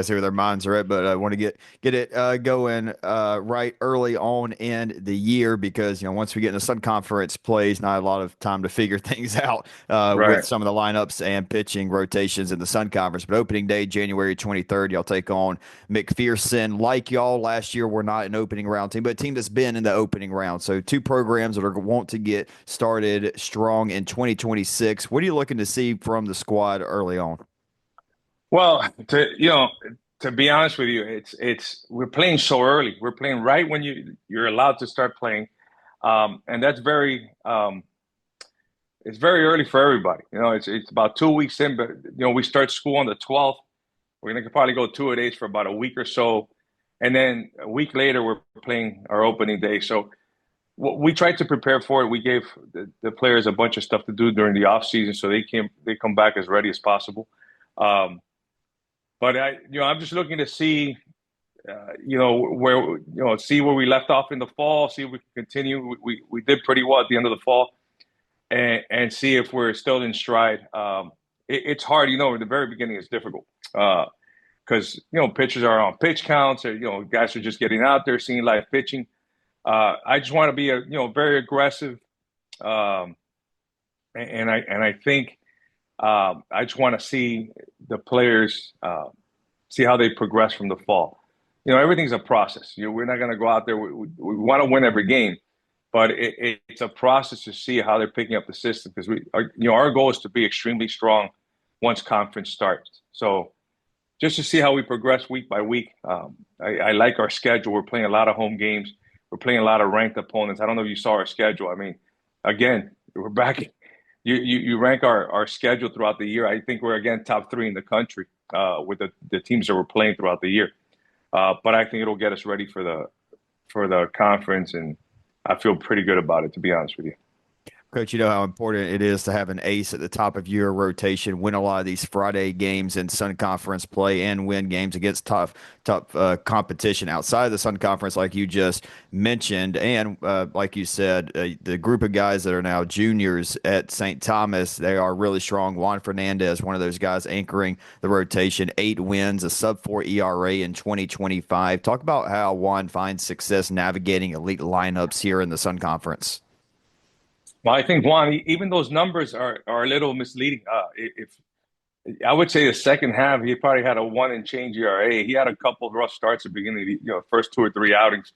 see where their minds are at, but I want to get it going right early on in the year because once we get into Sun Conference plays, not a lot of time to figure things out with Right. some of the lineups and pitching rotations in the Sun Conference. But opening day, January 23rd, y'all take on McPherson. Like y'all last year, we're not an opening round team, but a team that's been in the opening round. So two programs that are want to get started strong in 2026. What are you looking to see from the squad early on? Well, to be honest with you, it's we're playing so early. We're playing right when you're allowed to start playing, and that's it's very early for everybody. It's about 2 weeks in, but we start school on the 12th. We're gonna probably go 2 days for about a week or so, and then a week later we're playing our opening day. So we tried to prepare for it. We gave the players a bunch of stuff to do during the off season, so they come back as ready as possible. Um, but I'm just looking to see, see where we left off in the fall, see if we can continue. We did pretty well at the end of the fall, and see if we're still in stride. It's hard, at the very beginning it's difficult because pitchers are on pitch counts, or guys are just getting out there seeing live pitching. I just want to be very aggressive, um, and I think I just want to see the players see how they progress from the fall. Everything's a process. We're not going to go out there. We want to win every game, but it's a process to see how they're picking up the system because our goal is to be extremely strong once conference starts. So just to see how we progress week by week. I like our schedule. We're playing a lot of home games. We're playing a lot of ranked opponents. I don't know if you saw our schedule. I mean, again, we're back. You rank our schedule throughout the year. I think we're again top 3 in the country with the teams that we're playing throughout the year. But I think it'll get us ready for the conference, and I feel pretty good about it, to be honest with you. Coach, you know how important it is to have an ace at the top of your rotation, win a lot of these Friday games in Sun Conference play, and win games against tough competition outside of the Sun Conference, like you just mentioned. And like you said, the group of guys that are now juniors at St. Thomas, they are really strong. Juan Fernandez, one of those guys anchoring the rotation, 8 wins, a sub-4 ERA in 2025. Talk about how Juan finds success navigating elite lineups here in the Sun Conference. Well, I think Juan, even those numbers are a little misleading. If I would say the second half, he probably had a 1 and change ERA. He had a couple of rough starts at the beginning of the first 2 or 3 outings,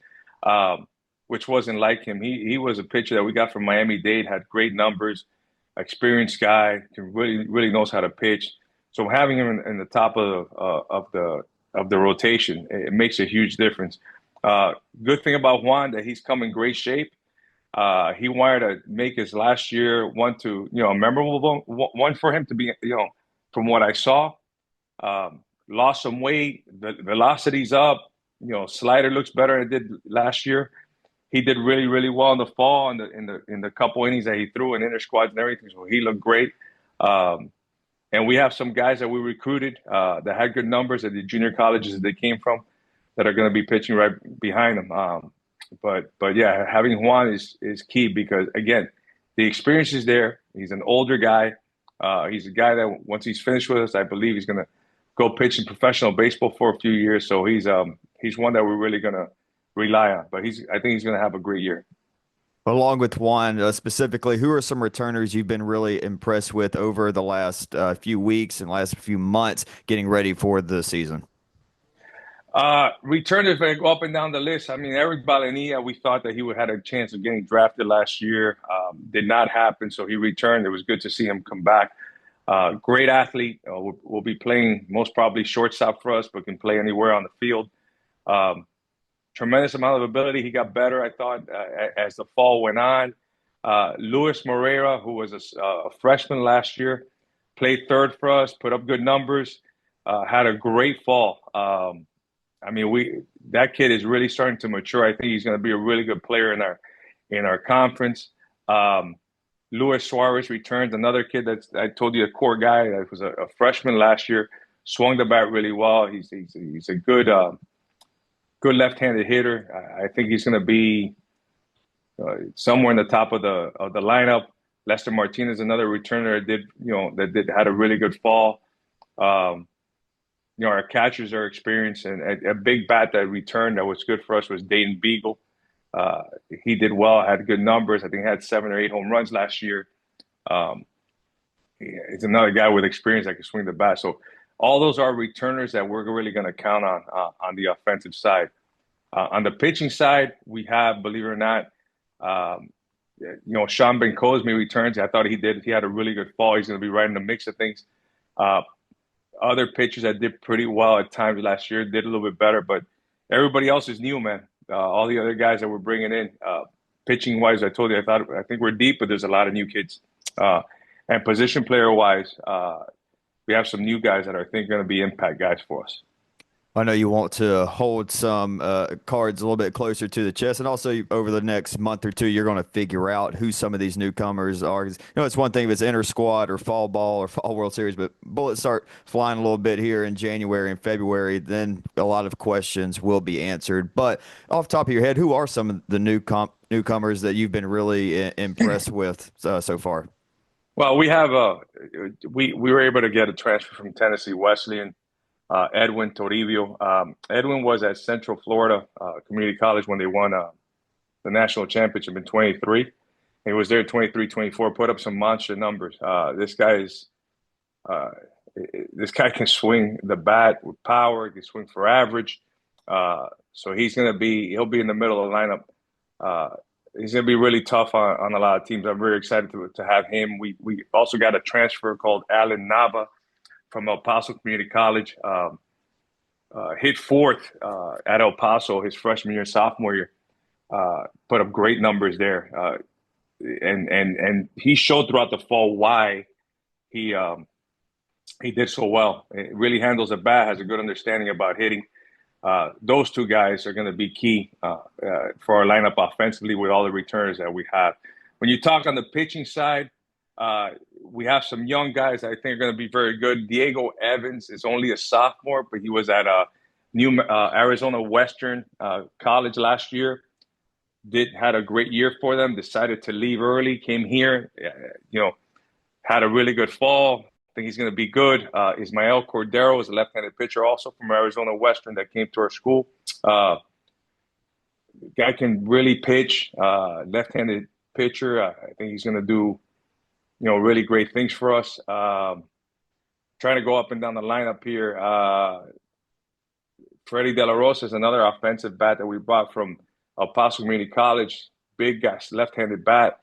which wasn't like him. He was a pitcher that we got from Miami-Dade, had great numbers, experienced guy, really knows how to pitch. So having him in the top of the rotation, it makes a huge difference. Good thing about Juan that he's come in great shape. He wanted to make his last year a memorable one for him to be, from what I saw. Lost some weight, the velocity's up, slider looks better than it did last year. He did really, really well in the fall in the couple innings that he threw in inter squads and everything. So he looked great. And we have some guys that we recruited that had good numbers at the junior colleges that they came from that are going to be pitching right behind them. But yeah, having Juan is key because, again, the experience is there. He's an older guy. He's a guy that once he's finished with us, I believe he's going to go pitch in professional baseball for a few years. So he's one that we're really going to rely on. But I think he's going to have a great year. Along with Juan, specifically, who are some returners you've been really impressed with over the last few weeks and last few months getting ready for the season? Returners going to go up and down the list. I mean, Eric Balanilla, we thought that he would have a chance of getting drafted last year. Did not happen, so he returned. It was good to see him come back. Great athlete. Will be playing most probably shortstop for us, but can play anywhere on the field. Tremendous amount of ability. He got better, I thought, as the fall went on. Luis Moreira, who was a freshman last year, played third for us, put up good numbers, had a great fall. I mean, that kid is really starting to mature. I think he's going to be a really good player in our conference. Luis Suarez returns, another kid I told you, a core guy that was a freshman last year, swung the bat really well. He's a good left-handed hitter. I think he's going to be somewhere in the top of the lineup. Lester Martinez, another returner, had a really good fall. our catchers are experienced, and a big bat that returned that was good for us was Dayton Beagle. He did well, had good numbers. I think he had 7 or 8 home runs last year. Um, he's another guy with experience that can swing the bat. So all those are returners that we're really going to count on the offensive side. On the pitching side, we have, believe it or not, Sean Ben Cosme returns. I thought he had a really good fall. He's going to be right in the mix of things. Other pitchers that did pretty well at times last year did a little bit better, but everybody else is new, man. All the other guys that we're bringing in, pitching wise, I told you, I think we're deep, but there's a lot of new kids. And position player wise, we have some new guys that I think are going to be impact guys for us. I know you want to hold some cards a little bit closer to the chest, and also over the next month or two, you're going to figure out who some of these newcomers are. 'Cause, it's one thing if it's inter squad or fall ball or fall World Series, but bullets start flying a little bit here in January and February, then a lot of questions will be answered. But off the top of your head, who are some of the newcomers that you've been really impressed with so far? Well, we have we were able to get a transfer from Tennessee Wesleyan. Edwin Toribio. Edwin was at Central Florida Community College when they won the national championship in 23. He was there 23, 24, put up some monster numbers. This guy can swing the bat with power. He can swing for average. So he'll be in the middle of the lineup. He's going to be really tough on a lot of teams. I'm very excited to have him. We also got a transfer called Alan Nava from El Paso Community College, hit fourth at El Paso his freshman year, sophomore year, put up great numbers there. And he showed throughout the fall why he did so well. It really handles the bat, has a good understanding about hitting. Those two guys are going to be key for our lineup offensively with all the returners that we have. When you talk on the pitching side, we have some young guys that I think are going to be very good. Diego Evans is only a sophomore, but he was at Arizona Western College last year. Had a great year for them. Decided to leave early. Came here, had a really good fall. I think he's going to be good. Ismael Cordero is a left-handed pitcher, also from Arizona Western, that came to our school. Guy can really pitch. Left-handed pitcher. I think he's going to do really great things for us. Trying to go up and down the lineup here. Freddie De La Rosa is another offensive bat that we brought from El Paso Community College. Big guy, left-handed bat,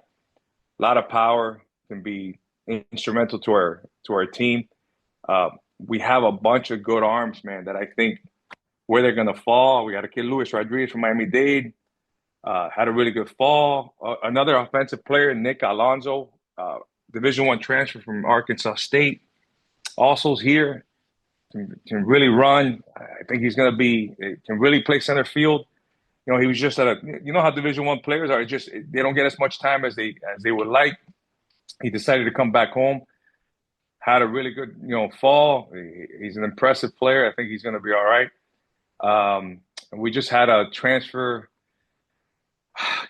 a lot of power, can be instrumental to our team. We have a bunch of good arms, man, that I think where they're going to fall. We got a kid, Luis Rodriguez from Miami-Dade, had a really good fall. Another offensive player, Nick Alonso, Division I transfer from Arkansas State, also's here, can really run. I think he's going to can really play center field. He was just how Division I players are, they don't get as much time as they would like. He decided to come back home, had a really good, fall. He's an impressive player. I think he's going to be all right. We just had a transfer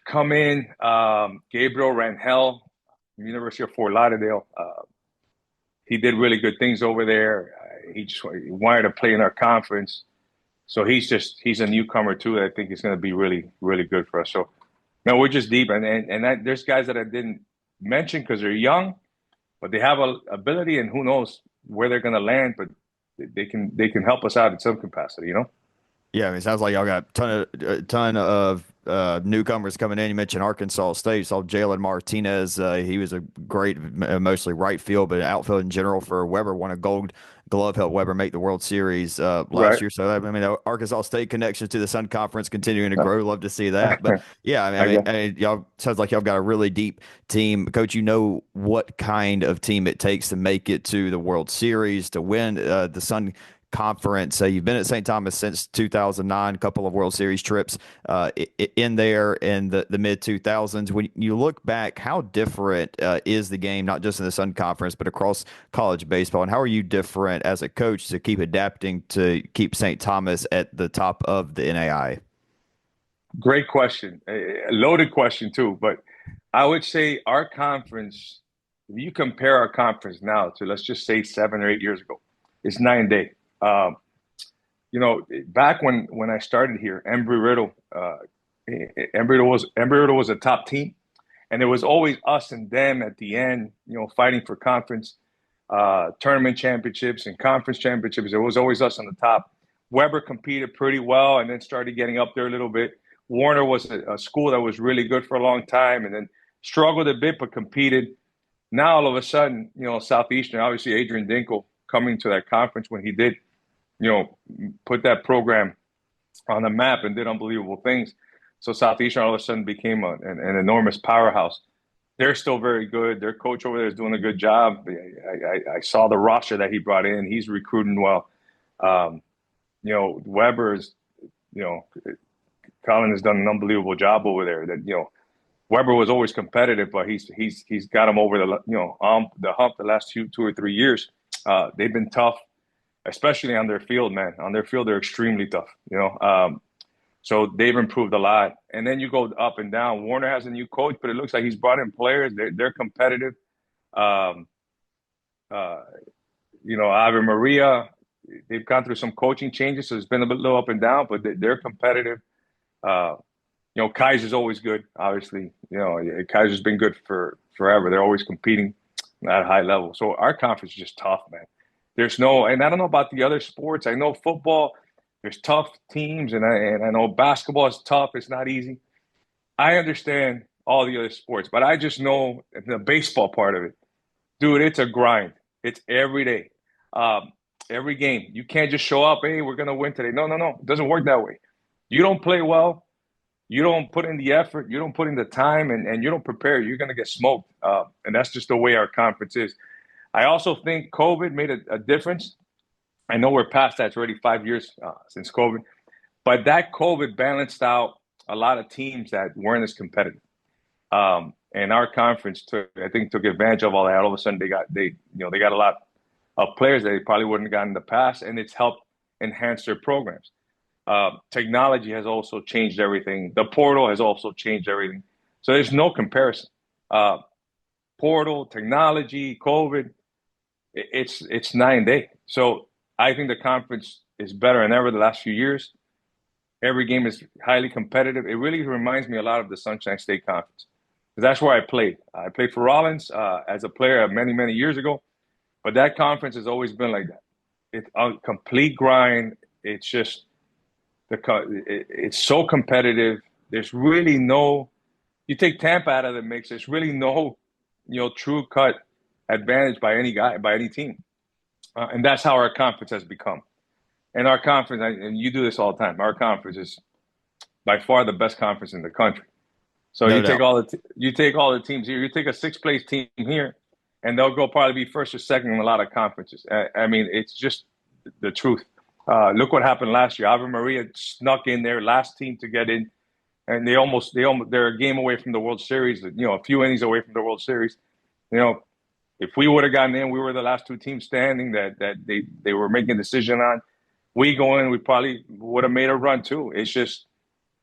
come in, Gabriel Rangel, University of Fort Lauderdale. He did really good things over there. He wanted to play in our conference. So he's a newcomer too. I think he's going to be really, really good for us. So, we're just deep. And there's guys that I didn't mention because they're young, but they have a ability, and who knows where they're going to land, but they can help us out in some capacity, Yeah, it sounds like y'all got a ton of newcomers coming in. You mentioned Arkansas State. You saw Jalen Martinez. He was a great, mostly right field, but outfield in general for Weber. Won a Gold Glove, helped Weber make the World Series last year. So Arkansas State connection to the Sun Conference continuing to grow. Love to see that. But yeah, y'all sounds like y'all got a really deep team, Coach. You know what kind of team it takes to make it to the World Series, to win the Sun Conference. You've been at St. Thomas since 2009, a couple of World Series trips in there in the mid 2000s. When you look back, how different is the game, not just in the Sun Conference, but across college baseball? And how are you different as a coach to keep adapting to keep St. Thomas at the top of the NAI? Great question. A loaded question too, but I would say our conference, if you compare our conference now to, let's just say 7 or 8 years ago, it's night and day. back when I started here, Embry-Riddle was a top team, and it was always us and them at the end, fighting for conference tournament championships and conference championships. It was always us on the top. Weber competed pretty well and then started getting up there a little bit. Warner was a school that was really good for a long time and then struggled a bit but competed. Now all of a sudden, Southeastern, obviously Adrian Dinkle coming to that conference when he did, put that program on the map and did unbelievable things. So Southeastern all of a sudden became an enormous powerhouse. They're still very good. Their coach over there is doing a good job. I saw the roster that he brought in. He's recruiting well. Weber is, Colin has done an unbelievable job over there. That Weber was always competitive, but he's got him over the hump the last two or 3 years. They've been tough, especially on their field, man. On their field, they're extremely tough. So they've improved a lot. And then you go up and down. Warner has a new coach, but it looks like he's brought in players. They're competitive. Ave Maria, they've gone through some coaching changes, so it's been a little up and down, but they're competitive. Keiser's always good, obviously. Kaiser's been good for forever. They're always competing at a high level. So our conference is just tough, man. And I don't know about the other sports. I know football, there's tough teams, and I know basketball is tough. It's not easy. I understand all the other sports, but I just know the baseball part of it. Dude, it's a grind. It's every day, every game. You can't just show up, hey, we're going to win today. No. It doesn't work that way. You don't play well. You don't put in the effort. You don't put in the time, and you don't prepare. You're going to get smoked. And that's just the way our conference is. I also think COVID made a difference. I know we're past that. It's already 5 years since COVID. But that COVID balanced out a lot of teams that weren't as competitive. And our conference took advantage of all that. All of a sudden, they got a lot of players that they probably wouldn't have gotten in the past, and it's helped enhance their programs. Technology has also changed everything. The portal has also changed everything. So there's no comparison. Portal, technology, COVID, it's night and day. So I think the conference is better than ever the last few years. Every game is highly competitive. It really reminds me a lot of the Sunshine State Conference, because that's where I played. I played for Rollins as a player many, many years ago. But that conference has always been like that. It's a complete grind. It's just it's so competitive. There's really no. You take Tampa out of the mix. There's really no, true cut advantage by any team, and that's how our conference has become. And our conference, and you do this all the time. Our conference is by far the best conference in the country. So you take all the teams here. You take a sixth place team here, and they'll go probably be first or second in a lot of conferences. I mean, it's just the truth. Look what happened last year. Ave Maria snuck in there, last team to get in, and they're a game away from the World Series. A few innings away from the World Series. If we would have gotten in, we were the last two teams standing that they were making a decision on. We go in, we probably would have made a run too. It's just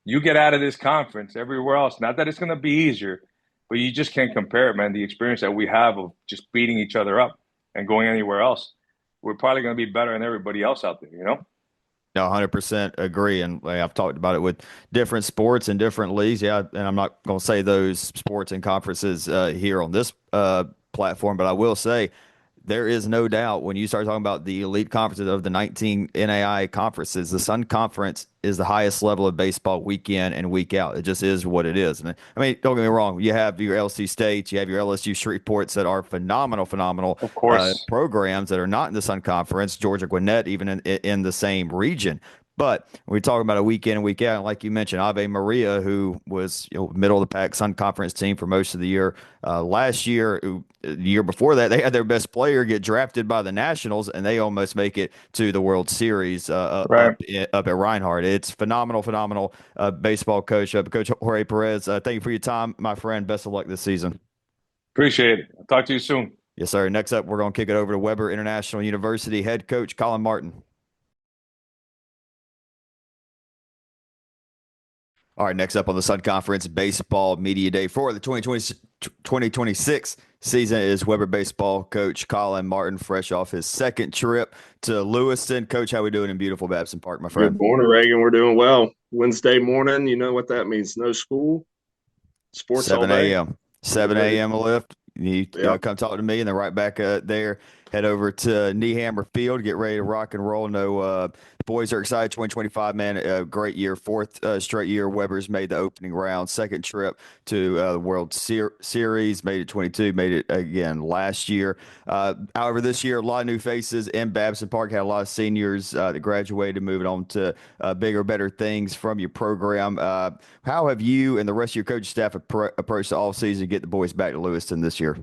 you get out of this conference everywhere else. Not that it's going to be easier, but you just can't compare it, man. The experience that we have of just beating each other up and going anywhere else, we're probably going to be better than everybody else out there, No, 100% agree. And I've talked about it with different sports and different leagues. Yeah. And I'm not going to say those sports and conferences here on this platform, but I will say there is no doubt when you start talking about the elite conferences of the 19 NAI conferences, the Sun Conference is the highest level of baseball week in and week out. It just is what it is. And I mean, don't get me wrong. You have your LC States, you have your LSU Shreveports that are phenomenal of course. programs that are not in the Sun Conference, Georgia Gwinnett, even in the same region. But we're talking about a week in and week out, and like you mentioned, Ave Maria, who was middle of the pack Sun Conference team for most of the year last year, the year before that, they had their best player get drafted by the Nationals, and they almost make it to the World Series Right. up at Reinhardt. It's phenomenal baseball coach, Coach Jorge Perez. Thank you for your time, my friend. Best of luck this season. Appreciate it. I'll talk to you soon. Yes, sir. Next up, we're going to kick it over to Weber International University head coach Colin Martin. All right, next up on the Sun Conference Baseball Media Day for the 2026 season is Weber baseball coach Colin Martin, fresh off his second trip to Lewiston. Coach, how we doing in beautiful Babson Park, my Good friend? morning, Reagan. We're doing well. Wednesday morning, you know what that means. No school, sports all 7 day. a.m. Get 7 ready. a.m. lift. You Yep. come talk to me, and then right back there, head over to Nehammer Field, get ready to rock and roll. No, the boys are excited. 2025, man, great year, fourth straight year. Weber's made the opening round, second trip to the World Series, made it 22, made it again last year. However, this year, a lot of new faces in Babson Park. Had a lot of seniors that graduated, moving on to bigger, better things from your program. How have you and the rest of your coaching staff approached the offseason to get the boys back to Lewiston this year?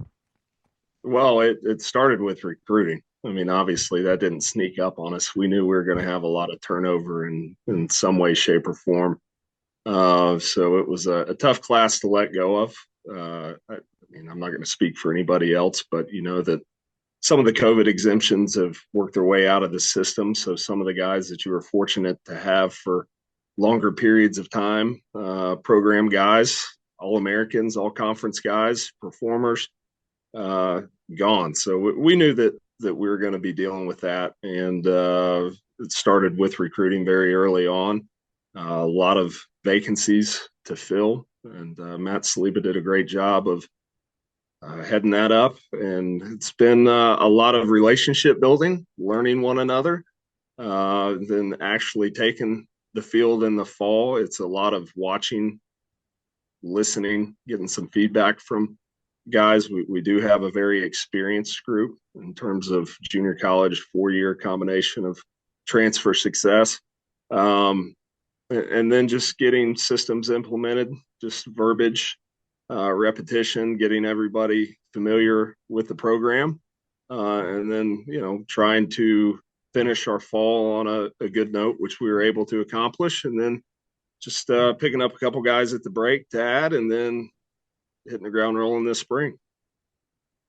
Well, it started with recruiting. I mean, obviously that didn't sneak up on us. We knew we were going to have a lot of turnover in some way, shape, or form. So it was a tough class to let go of. I mean, I'm not going to speak for anybody else, but you know that some of the COVID exemptions have worked their way out of the system. So some of the guys that you were fortunate to have for longer periods of time, program guys, all Americans, all conference guys, performers, gone. So we knew that we were going to be dealing with that, and it started with recruiting very early on. A lot of vacancies to fill, and Matt Saliba did a great job of heading that up. And it's been a lot of relationship building, learning one another, then actually taking the field in the fall. It's a lot of watching, listening, getting some feedback from guys. We do have a very experienced group in terms of junior college, 4-year combination of transfer success. And then just getting systems implemented, just verbiage, repetition, getting everybody familiar with the program. And then, you know, trying to finish our fall on a good note, which we were able to accomplish. And then just picking up a couple guys at the break to add, and then hitting the ground rolling this spring.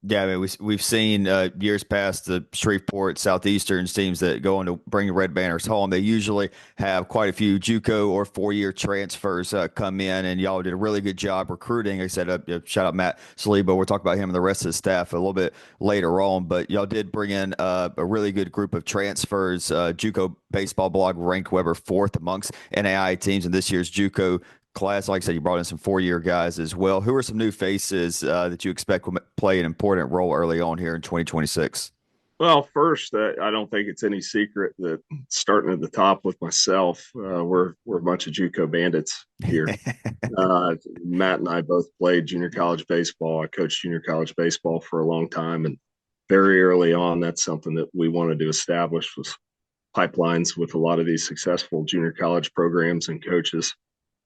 Yeah, I mean, we've seen years past the Shreveport Southeastern teams that go on to bring Red Banners home. They usually have quite a few JUCO or 4-year transfers come in, and y'all did a really good job recruiting. Like I said, shout out Matt Saliba. We'll talk about him and the rest of the staff a little bit later on, but y'all did bring in a really good group of transfers. JUCO baseball blog ranked Weber 4th amongst NAIA teams in this year's JUCO class. Like I said, you brought in some 4-year guys as well. Who are some new faces that you expect will play an important role early on here in 2026? Well, first, I don't think it's any secret that starting at the top with myself, we're a bunch of JUCO bandits here. Matt and I both played junior college baseball. I coached junior college baseball for a long time, and very early on, that's something that we wanted to establish was pipelines with a lot of these successful junior college programs and coaches.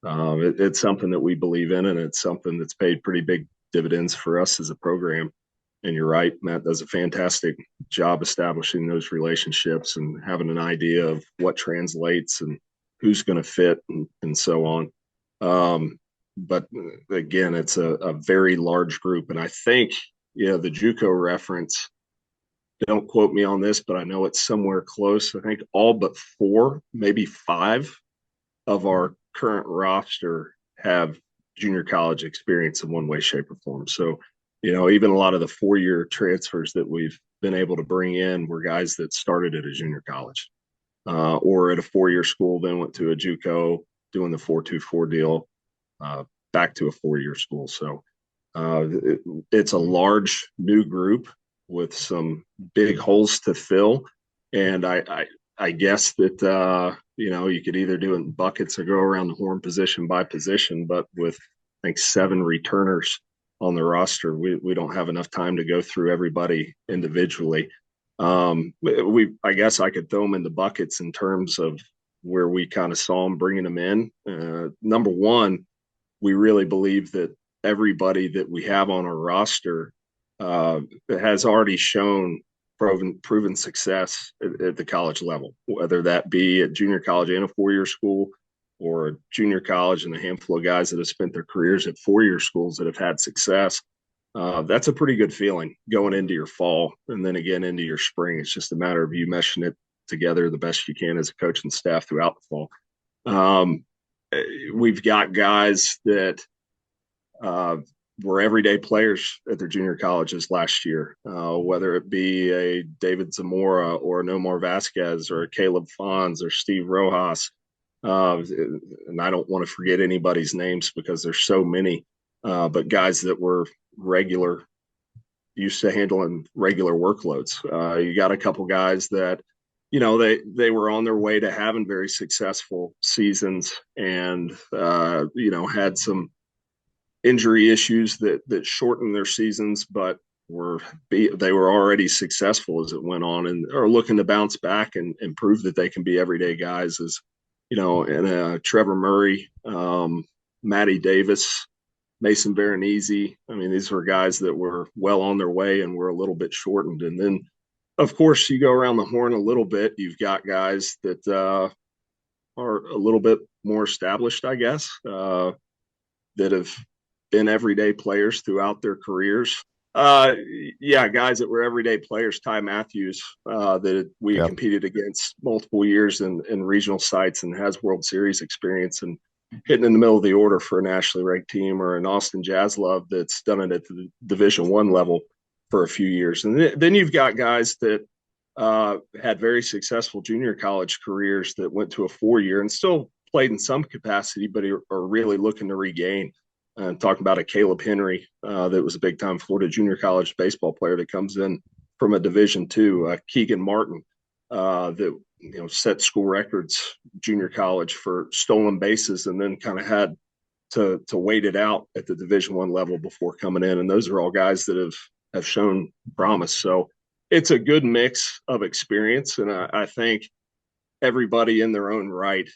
It's something that we believe in, and it's something that's paid pretty big dividends for us as a program. And you're right, Matt does a fantastic job establishing those relationships and having an idea of what translates and who's going to fit and so on. But again, it's a very large group. And I think, the JUCO reference, don't quote me on this, but I know it's somewhere close. I think all but 4, maybe 5 of our current roster have junior college experience in one way, shape, or form. So, even a lot of the 4-year transfers that we've been able to bring in were guys that started at a junior college or at a 4-year school, then went to a JUCO doing the 4-2-4 deal, back to a 4-year school. So it's a large new group with some big holes to fill. And I guess that, you could either do it in buckets or go around the horn position by position, but with, I think, 7 returners on the roster, we don't have enough time to go through everybody individually. I guess I could throw them into buckets in terms of where we kind of saw them bringing them in. Number one, we really believe that everybody that we have on our roster has already shown proven success at the college level, whether that be at junior college and a 4-year school, or junior college and a handful of guys that have spent their careers at 4-year schools that have had success. That's a pretty good feeling going into your fall and then again into your spring. It's just a matter of you meshing it together the best you can as a coach and staff throughout the fall. We've got guys that were everyday players at their junior colleges last year, whether it be a David Zamora or an Omar Vasquez or a Caleb Fons or Steve Rojas. And I don't want to forget anybody's names because there's so many, but guys that were regular, used to handling regular workloads. You got a couple guys that, they were on their way to having very successful seasons and, had some injury issues that shortened their seasons, but they were already successful as it went on and are looking to bounce back and prove that they can be everyday guys as, and Trevor Murray, Matty Davis, Mason Veronese. I mean, these were guys that were well on their way and were a little bit shortened. And then, of course, you go around the horn a little bit. You've got guys that are a little bit more established, I guess, that have been everyday players throughout their careers. Guys that were everyday players. Ty Matthews, that we competed against multiple years in regional sites and has World Series experience and hitting in the middle of the order for a nationally ranked team, or an Austin Jaslove that's done it at the Division I level for a few years. And then you've got guys that had very successful junior college careers that went to a 4-year and still played in some capacity, but are really looking to regain. Talking about a Caleb Henry that was a big-time Florida junior college baseball player that comes in from a Division II. Keegan Martin that set school records junior college for stolen bases, and then kind of had to wait it out at the Division I level before coming in. And those are all guys that have shown promise. So it's a good mix of experience, and I think everybody in their own right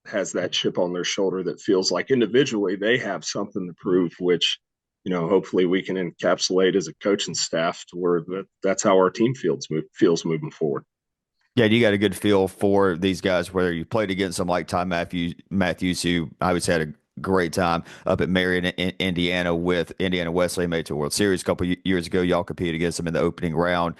has that chip on their shoulder that feels like individually they have something to prove, which, hopefully we can encapsulate as a coaching staff to where that's how our team feels moving forward. Yeah, you got a good feel for these guys, whether you played against them like Ty Matthews, who I would say had a great time up at Marion, Indiana, with Indiana Wesleyan, made it to a World Series a couple years ago. Y'all competed against them in the opening round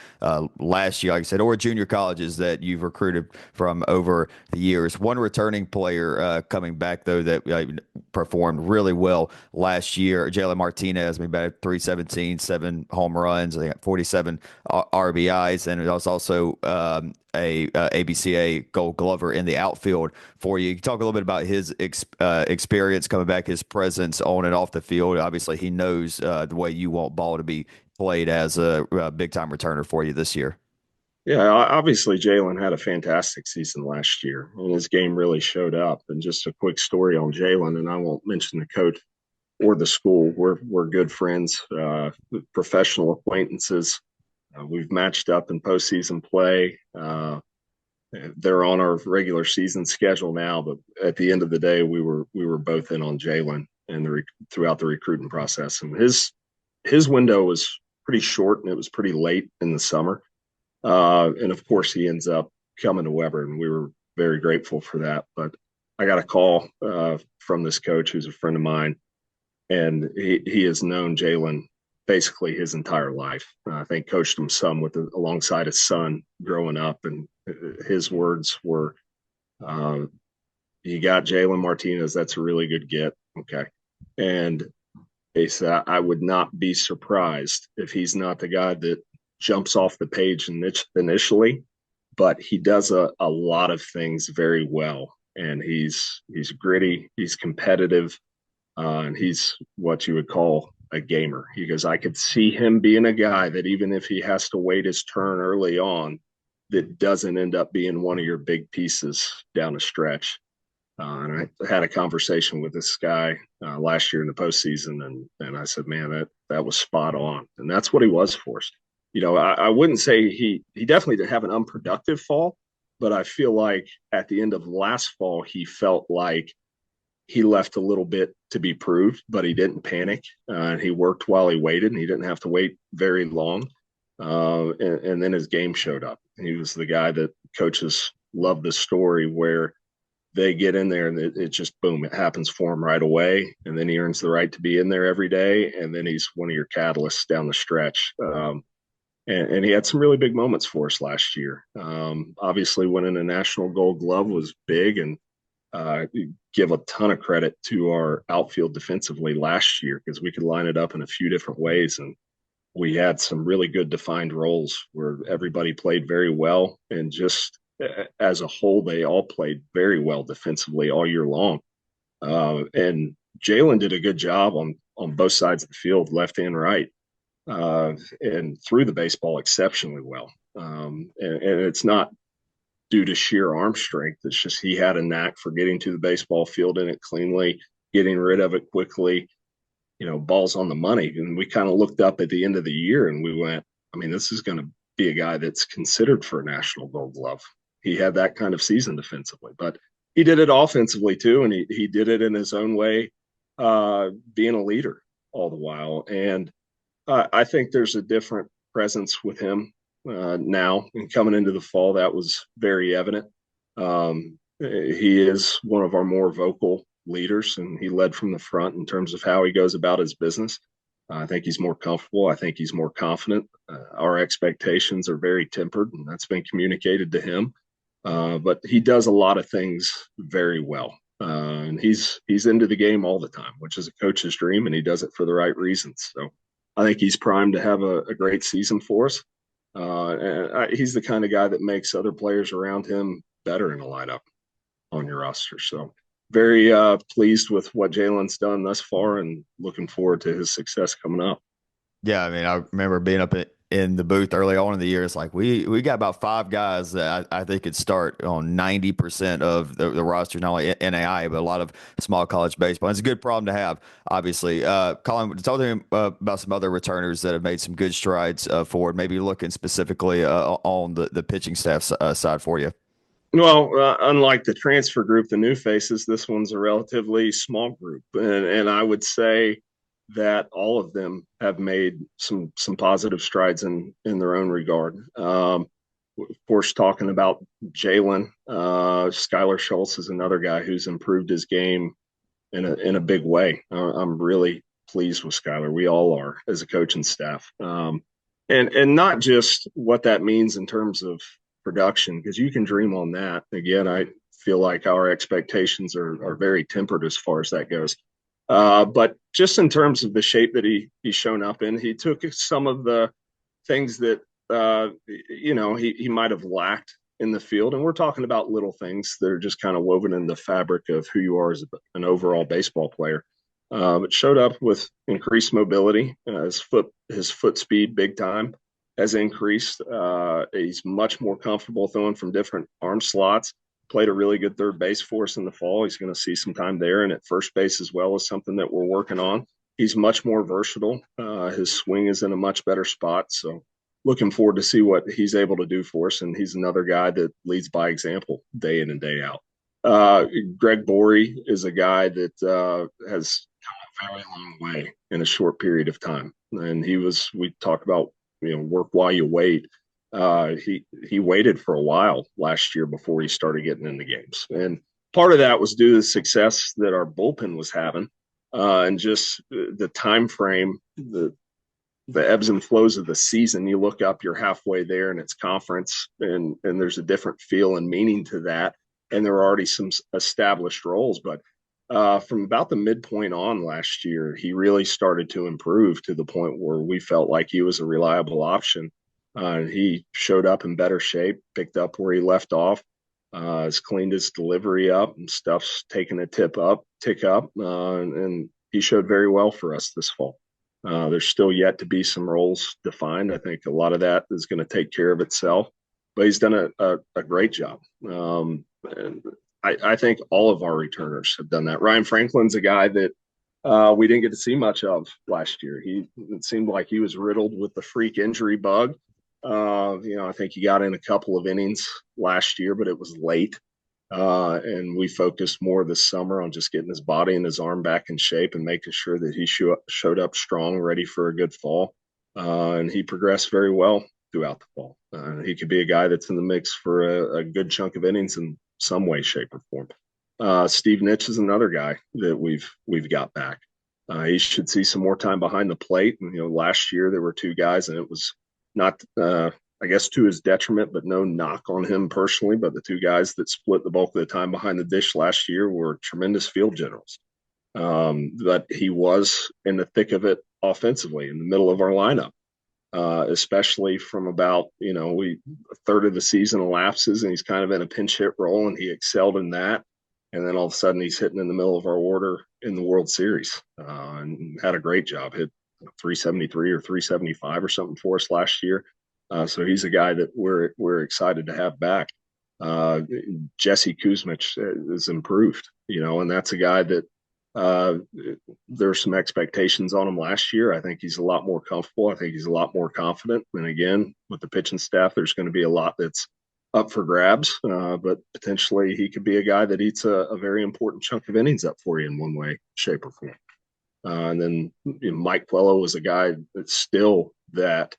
last year, like I said, or junior colleges that you've recruited from over the years. One returning player coming back, though, that performed really well last year, Jalen Martinez. I mean, batted .317, 7 home runs, I think 47 RBIs, and it was also a ABCA Gold Glover in the outfield for you. You can talk a little bit about his experience coming back, his presence on and off the field. Obviously, he knows the way you want ball to be played as a big-time returner for you this year. Yeah, obviously Jalen had a fantastic season last year, and his game really showed up. And just a quick story on Jalen, and I won't mention the coach or the school. We're good friends, professional acquaintances. We've matched up in postseason play. They're on our regular season schedule now, but at the end of the day, we were both in on Jalen and throughout the recruiting process. And his window was pretty short, and it was pretty late in the summer. And of course, he ends up coming to Weber, and we were very grateful for that. But I got a call from this coach who's a friend of mine, and he has known Jalen basically his entire life. I think coached him some alongside his son growing up, and his words were, "You got Jalen Martinez. That's a really good get." Okay, and he said, "I would not be surprised if he's not the guy that jumps off the page initially, but he does a lot of things very well, and he's gritty, he's competitive, and he's what you would call a gamer." He goes, "I could see him being a guy that even if he has to wait his turn early on, that doesn't end up being one of your big pieces down the stretch." And I had a conversation with this guy last year in the postseason, and I said, "Man, that was spot on." And that's what he was for us. I wouldn't say he definitely did have an unproductive fall, but I feel like at the end of last fall, he felt like he left a little bit to be proved, but he didn't panic. And he worked while he waited, and he didn't have to wait very long. And then his game showed up. He was the guy that coaches love the story where they get in there and it just, boom, it happens for him right away. And then he earns the right to be in there every day. And then he's one of your catalysts down the stretch. And he had some really big moments for us last year. Obviously winning a national Gold Glove was big, and give a ton of credit to our outfield defensively last year because we could line it up in a few different ways. And we had some really good defined roles where everybody played very well. And just as a whole, they all played very well defensively all year long. And Jalen did a good job on both sides of the field, left and right, and threw the baseball exceptionally well. And it's not due to sheer arm strength. It's just he had a knack for getting to the baseball field in it cleanly, getting rid of it quickly, balls on the money. And we kind of looked up at the end of the year and we went, I mean, this is going to be a guy that's considered for a National Gold Glove. He had that kind of season defensively, but he did it offensively too. And he did it in his own way, being a leader all the while. And I think there's a different presence with him now, and coming into the fall, that was very evident. He is one of our more vocal leaders, and he led from the front in terms of how he goes about his business. I think he's more comfortable. I think he's more confident. Our expectations are very tempered, and that's been communicated to him. But he does a lot of things very well. And he's into the game all the time, which is a coach's dream, and he does it for the right reasons. So I think he's primed to have a great season for us. He's the kind of guy that makes other players around him better in a lineup on your roster. So very pleased with what Jalen's done thus far and looking forward to his success coming up. Yeah, I mean, I remember being up in the booth early on in the year. It's like we got about 5 guys that I think could start on 90% of the roster, not only NAI, but a lot of small college baseball. And it's a good problem to have, obviously. Colin, tell them about some other returners that have made some good strides forward, maybe looking specifically on the pitching staff side for you. Well, unlike the transfer group, the new faces, this one's a relatively small group. And I would say that all of them have made some positive strides in their own regard. Of course, talking about Jalen, Skylar Schultz is another guy who's improved his game in a big way. I'm really pleased with Skylar. We all are as a coaching staff. And not just what that means in terms of production, because you can dream on that. Again, I feel like our expectations are very tempered as far as that goes. But just in terms of the shape that he's shown up in, he took some of the things that, he might have lacked in the field. And we're talking about little things that are just kind of woven in the fabric of who you are as an overall baseball player. It showed up with increased mobility. His foot speed big time has increased. He's much more comfortable throwing from different arm slots. Played a really good third base for us in the fall. He's going to see some time there, and at first base as well is something that we're working on. He's much more versatile. His swing is in a much better spot. So looking forward to see what he's able to do for us. And he's another guy that leads by example day in and day out. Greg Borey is a guy that has come a very long way in a short period of time. And we talk about, work while you wait. He waited for a while last year before he started getting into games. And part of that was due to the success that our bullpen was having, and just the time frame, the ebbs and flows of the season. You look up, you're halfway there and it's conference, and there's a different feel and meaning to that. And there are already some established roles, but from about the midpoint on last year, he really started to improve to the point where we felt like he was a reliable option. He showed up in better shape, picked up where he left off, has cleaned his delivery up, and stuff's taken a tick up, and he showed very well for us this fall. There's still yet to be some roles defined. I think a lot of that is going to take care of itself, but he's done a great job. And I think all of our returners have done that. Ryan Franklin's a guy that we didn't get to see much of last year. It seemed like he was riddled with the freak injury bug. I think he got in a couple of innings last year, but it was late. And we focused more this summer on just getting his body and his arm back in shape and making sure that he showed up strong, ready for a good fall. And he progressed very well throughout the fall. He could be a guy that's in the mix for a good chunk of innings in some way, shape, or form. Steve Nitch is another guy that we've got back. He should see some more time behind the plate. And, last year there were 2 guys, and it was not I guess to his detriment, but no knock on him personally. But the two guys that split the bulk of the time behind the dish last year were tremendous field generals. But he was in the thick of it offensively in the middle of our lineup, especially from about, a third of the season elapses and he's kind of in a pinch hit role, and he excelled in that. And then all of a sudden he's hitting in the middle of our order in the World Series, and had a great job, hit 373 or 375 or something for us last year. So he's a guy that we're excited to have back. Jesse Kuzmich is improved, and that's a guy that there's some expectations on him last year. I think he's a lot more comfortable. I think he's a lot more confident. And again, with the pitching staff, there's going to be a lot that's up for grabs, but potentially he could be a guy that eats a very important chunk of innings up for you in one way, shape, or form. And then Mike Quello was a guy that's still that,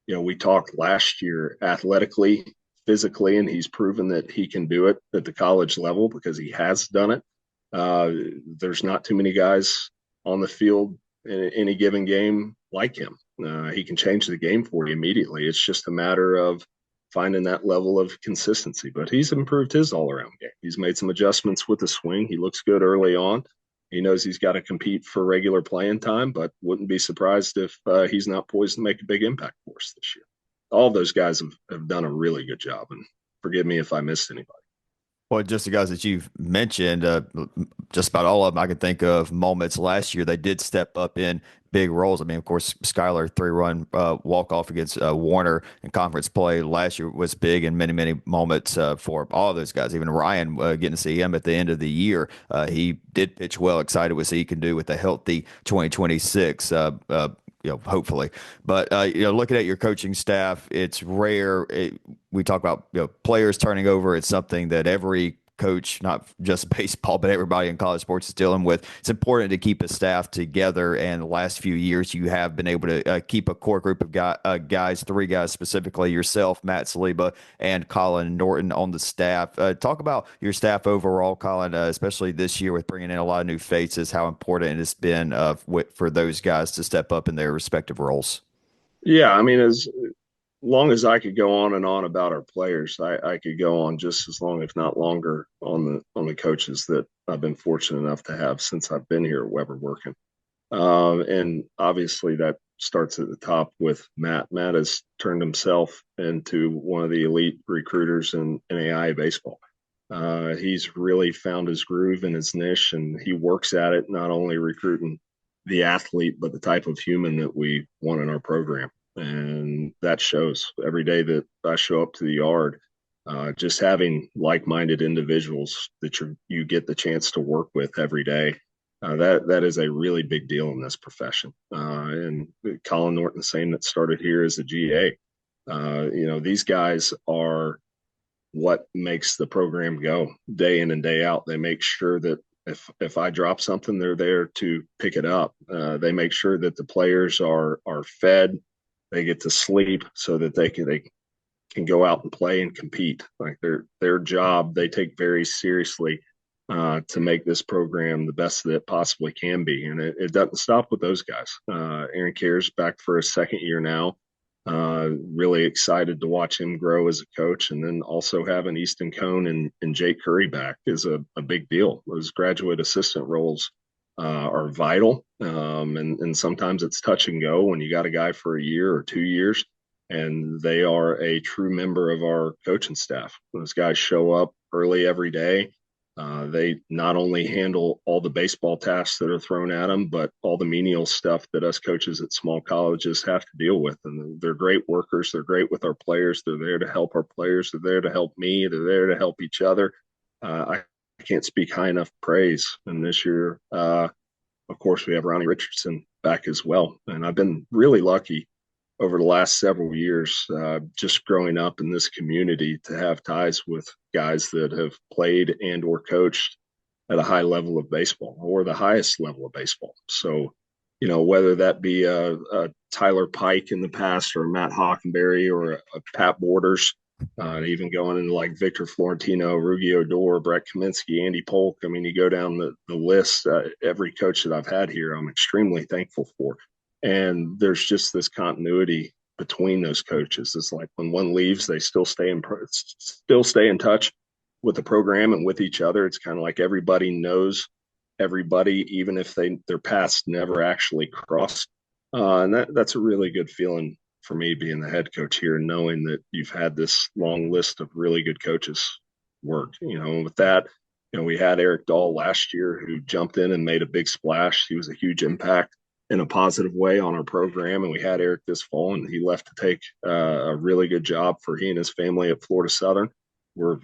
we talked last year athletically, physically, and he's proven that he can do it at the college level because he has done it. There's not too many guys on the field in any given game like him. He can change the game for you immediately. It's just a matter of finding that level of consistency. But he's improved his all-around game. He's made some adjustments with the swing. He looks good early on. He knows he's got to compete for regular playing time, but wouldn't be surprised if he's not poised to make a big impact for us this year. All of those guys have done a really good job, and forgive me if I missed anybody. Well, just the guys that you've mentioned, just about all of them, I can think of moments last year they did step up in big roles. I mean, of course, Skyler 3-run walk-off against Warner in conference play last year was big in many, many moments for all of those guys. Even Ryan, getting to see him at the end of the year, he did pitch well. Excited with what he can do with a healthy 2026. Hopefully. But, looking at your coaching staff, it's rare. We talk about, players turning over. It's something that every coach, not just baseball, but everybody in college sports is dealing with. It's important to keep a staff together. And the last few years, you have been able to keep a core group of guys, three guys specifically, yourself, Matt Saliba, and Colin Norton on the staff. Talk about your staff overall, Colin, especially this year with bringing in a lot of new faces, how important it's been for those guys to step up in their respective roles. Yeah, I mean, as long as I could go on and on about our players, I could go on just as long, if not longer, on the coaches that I've been fortunate enough to have since I've been here at Weber working. And obviously that starts at the top with Matt. Matt has turned himself into one of the elite recruiters in AI baseball. He's really found his groove and his niche, and he works at it, not only recruiting the athlete, but the type of human that we want in our program. And that shows every day that I show up to the yard. Just having like-minded individuals that you get the chance to work with every day, that is a really big deal in this profession. And Colin Norton, the same that started here as a GA. These guys are what makes the program go day in and day out. They make sure that if I drop something, they're there to pick it up. They make sure that the players are fed. They get to sleep so that they can go out and play and compete. Like their job, they take very seriously to make this program the best that it possibly can be. And it doesn't stop with those guys. Aaron Kerr's back for his second year now. Really excited to watch him grow as a coach. And then also having Easton Cone and Jake Curry back is a big deal. Those graduate assistant roles are vital. And sometimes it's touch and go when you got a guy for a year or 2 years, and they are a true member of our coaching staff. Those guys show up early every day. They not only handle all the baseball tasks that are thrown at them, but all the menial stuff that us coaches at small colleges have to deal with. And they're great workers. They're great with our players. They're there to help our players. They're there to help me. They're there to help each other. I can't speak high enough praise. And this year, of course, we have Ronnie Richardson back as well. And I've been really lucky over the last several years, just growing up in this community, to have ties with guys that have played and or coached at a high level of baseball or the highest level of baseball. So, whether that be a Tyler Pike in the past or Matt Hockenberry or a Pat Borders, even going into like Victor Florentino, Rugi Odor, Brett Kaminsky, Andy Polk. I mean, you go down the list, every coach that I've had here, I'm extremely thankful for. And there's just this continuity between those coaches. It's like when one leaves, they still stay in touch with the program and with each other. It's kind of like everybody knows everybody, even if their paths never actually crossed. And that's a really good feeling for me being the head coach here, knowing that you've had this long list of really good coaches work. With that, we had Eric Dahl last year who jumped in and made a big splash. He was a huge impact in a positive way on our program. And we had Eric this fall, and he left to take a really good job for he and his family at Florida Southern. We're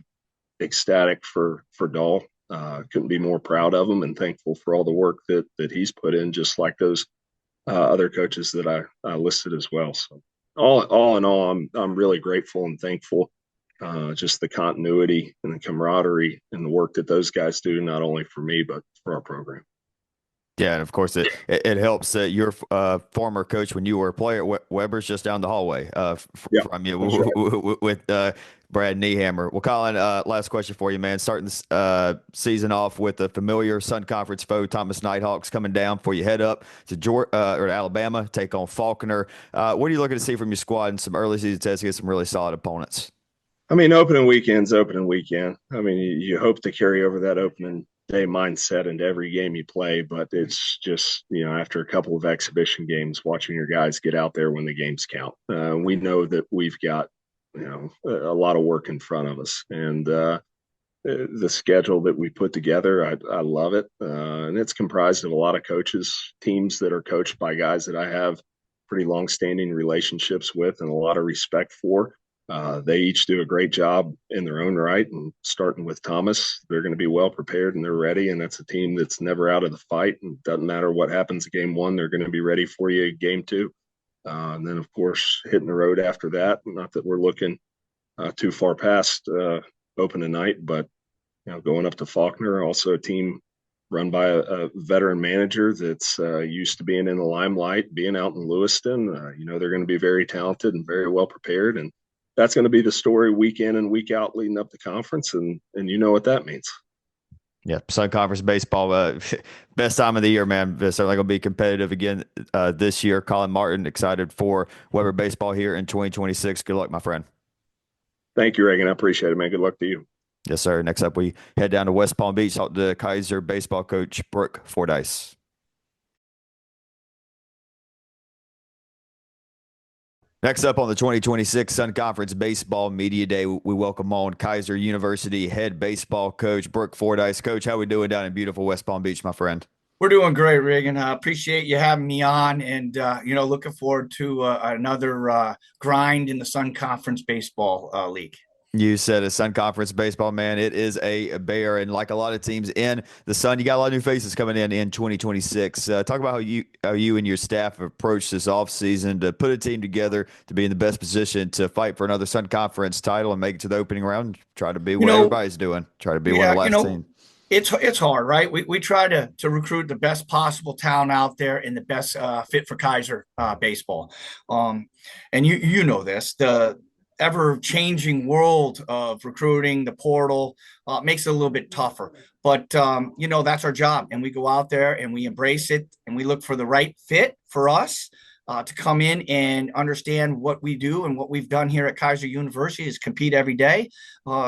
ecstatic for Dahl. Couldn't be more proud of him and thankful for all the work that he's put in, just like those other coaches that I listed as well. So all in all, I'm really grateful and thankful. Just the continuity and the camaraderie and the work that those guys do, not only for me, but for our program. Yeah, and of course it helps that your former coach when you were a player, Weber's just down the hallway from you with Brad Niehammer. Well, Colin, last question for you, man. Starting this season off with a familiar Sun Conference foe, Thomas Nighthawks, coming down for you. Head up to Georgia or to Alabama, take on Faulkner. What are you looking to see from your squad in some early season tests against some really solid opponents? I mean, opening weekend. I mean, you hope to carry over that opening day mindset into every game you play, but it's just, after a couple of exhibition games, watching your guys get out there when the games count. We know that we've got, a lot of work in front of us, and the schedule that we put together, I love it. And it's comprised of a lot of coaches, teams that are coached by guys that I have pretty long-standing relationships with and a lot of respect for. They each do a great job in their own right, and starting with Thomas, they're going to be well prepared and they're ready. And that's a team that's never out of the fight. And doesn't matter what happens in game one, they're going to be ready for you in game two. And then, of course, hitting the road after that. Not that we're looking too far past open tonight, but going up to Faulkner, also a team run by a veteran manager that's used to being in the limelight, being out in Lewiston. They're going to be very talented and very well prepared, and that's going to be the story week in and week out leading up to conference, and you know what that means. Yeah, Sun Conference baseball, best time of the year, man. They're certainly going to be competitive again this year. Colin Martin, excited for Weber baseball here in 2026. Good luck, my friend. Thank you, Reagan. I appreciate it, man. Good luck to you. Yes, sir. Next up, we head down to West Palm Beach, talk to Keiser baseball coach Brooke Fordyce. Next up on the 2026 Sun Conference Baseball Media Day, we welcome on Keiser University head baseball coach Brooke Fordyce. Coach, how we doing down in beautiful West Palm Beach, my friend? We're doing great, Reagan. I appreciate you having me on, and looking forward to another grind in the Sun Conference Baseball League. You said a Sun Conference baseball, man. It is a bear, and like a lot of teams in the Sun, you got a lot of new faces coming in 2026. Talk about how you and your staff have approached this offseason to put a team together to be in the best position to fight for another Sun Conference title and make it to the opening round. Try to be what everybody's doing. Try to be one of the last team. It's hard, right? We try to recruit the best possible talent out there and the best fit for Keiser baseball. And you know this, the ever-changing world of recruiting, the portal makes it a little bit tougher. But, that's our job. And we go out there and we embrace it and we look for the right fit for us to come in and understand what we do. And what we've done here at Keiser University is compete every day.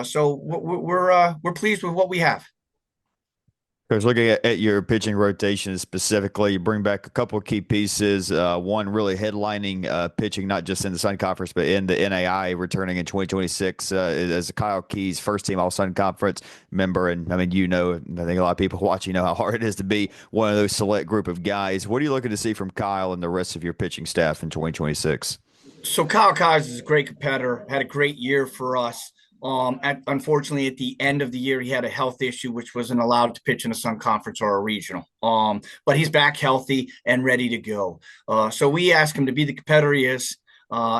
So we're pleased with what we have. Coach, looking at your pitching rotation specifically, you bring back a couple of key pieces. One really headlining pitching, not just in the Sun Conference, but in the NAI, returning in 2026 as Kyle Keys, first team All Sun Conference member. And I mean, I think a lot of people watching know how hard it is to be one of those select group of guys. What are you looking to see from Kyle and the rest of your pitching staff in 2026? So Kyle Keys is a great competitor, had a great year for us. Unfortunately, at the end of the year, he had a health issue, which wasn't allowed to pitch in a Sun Conference or a regional. But he's back healthy and ready to go. So we asked him to be the competitor he is,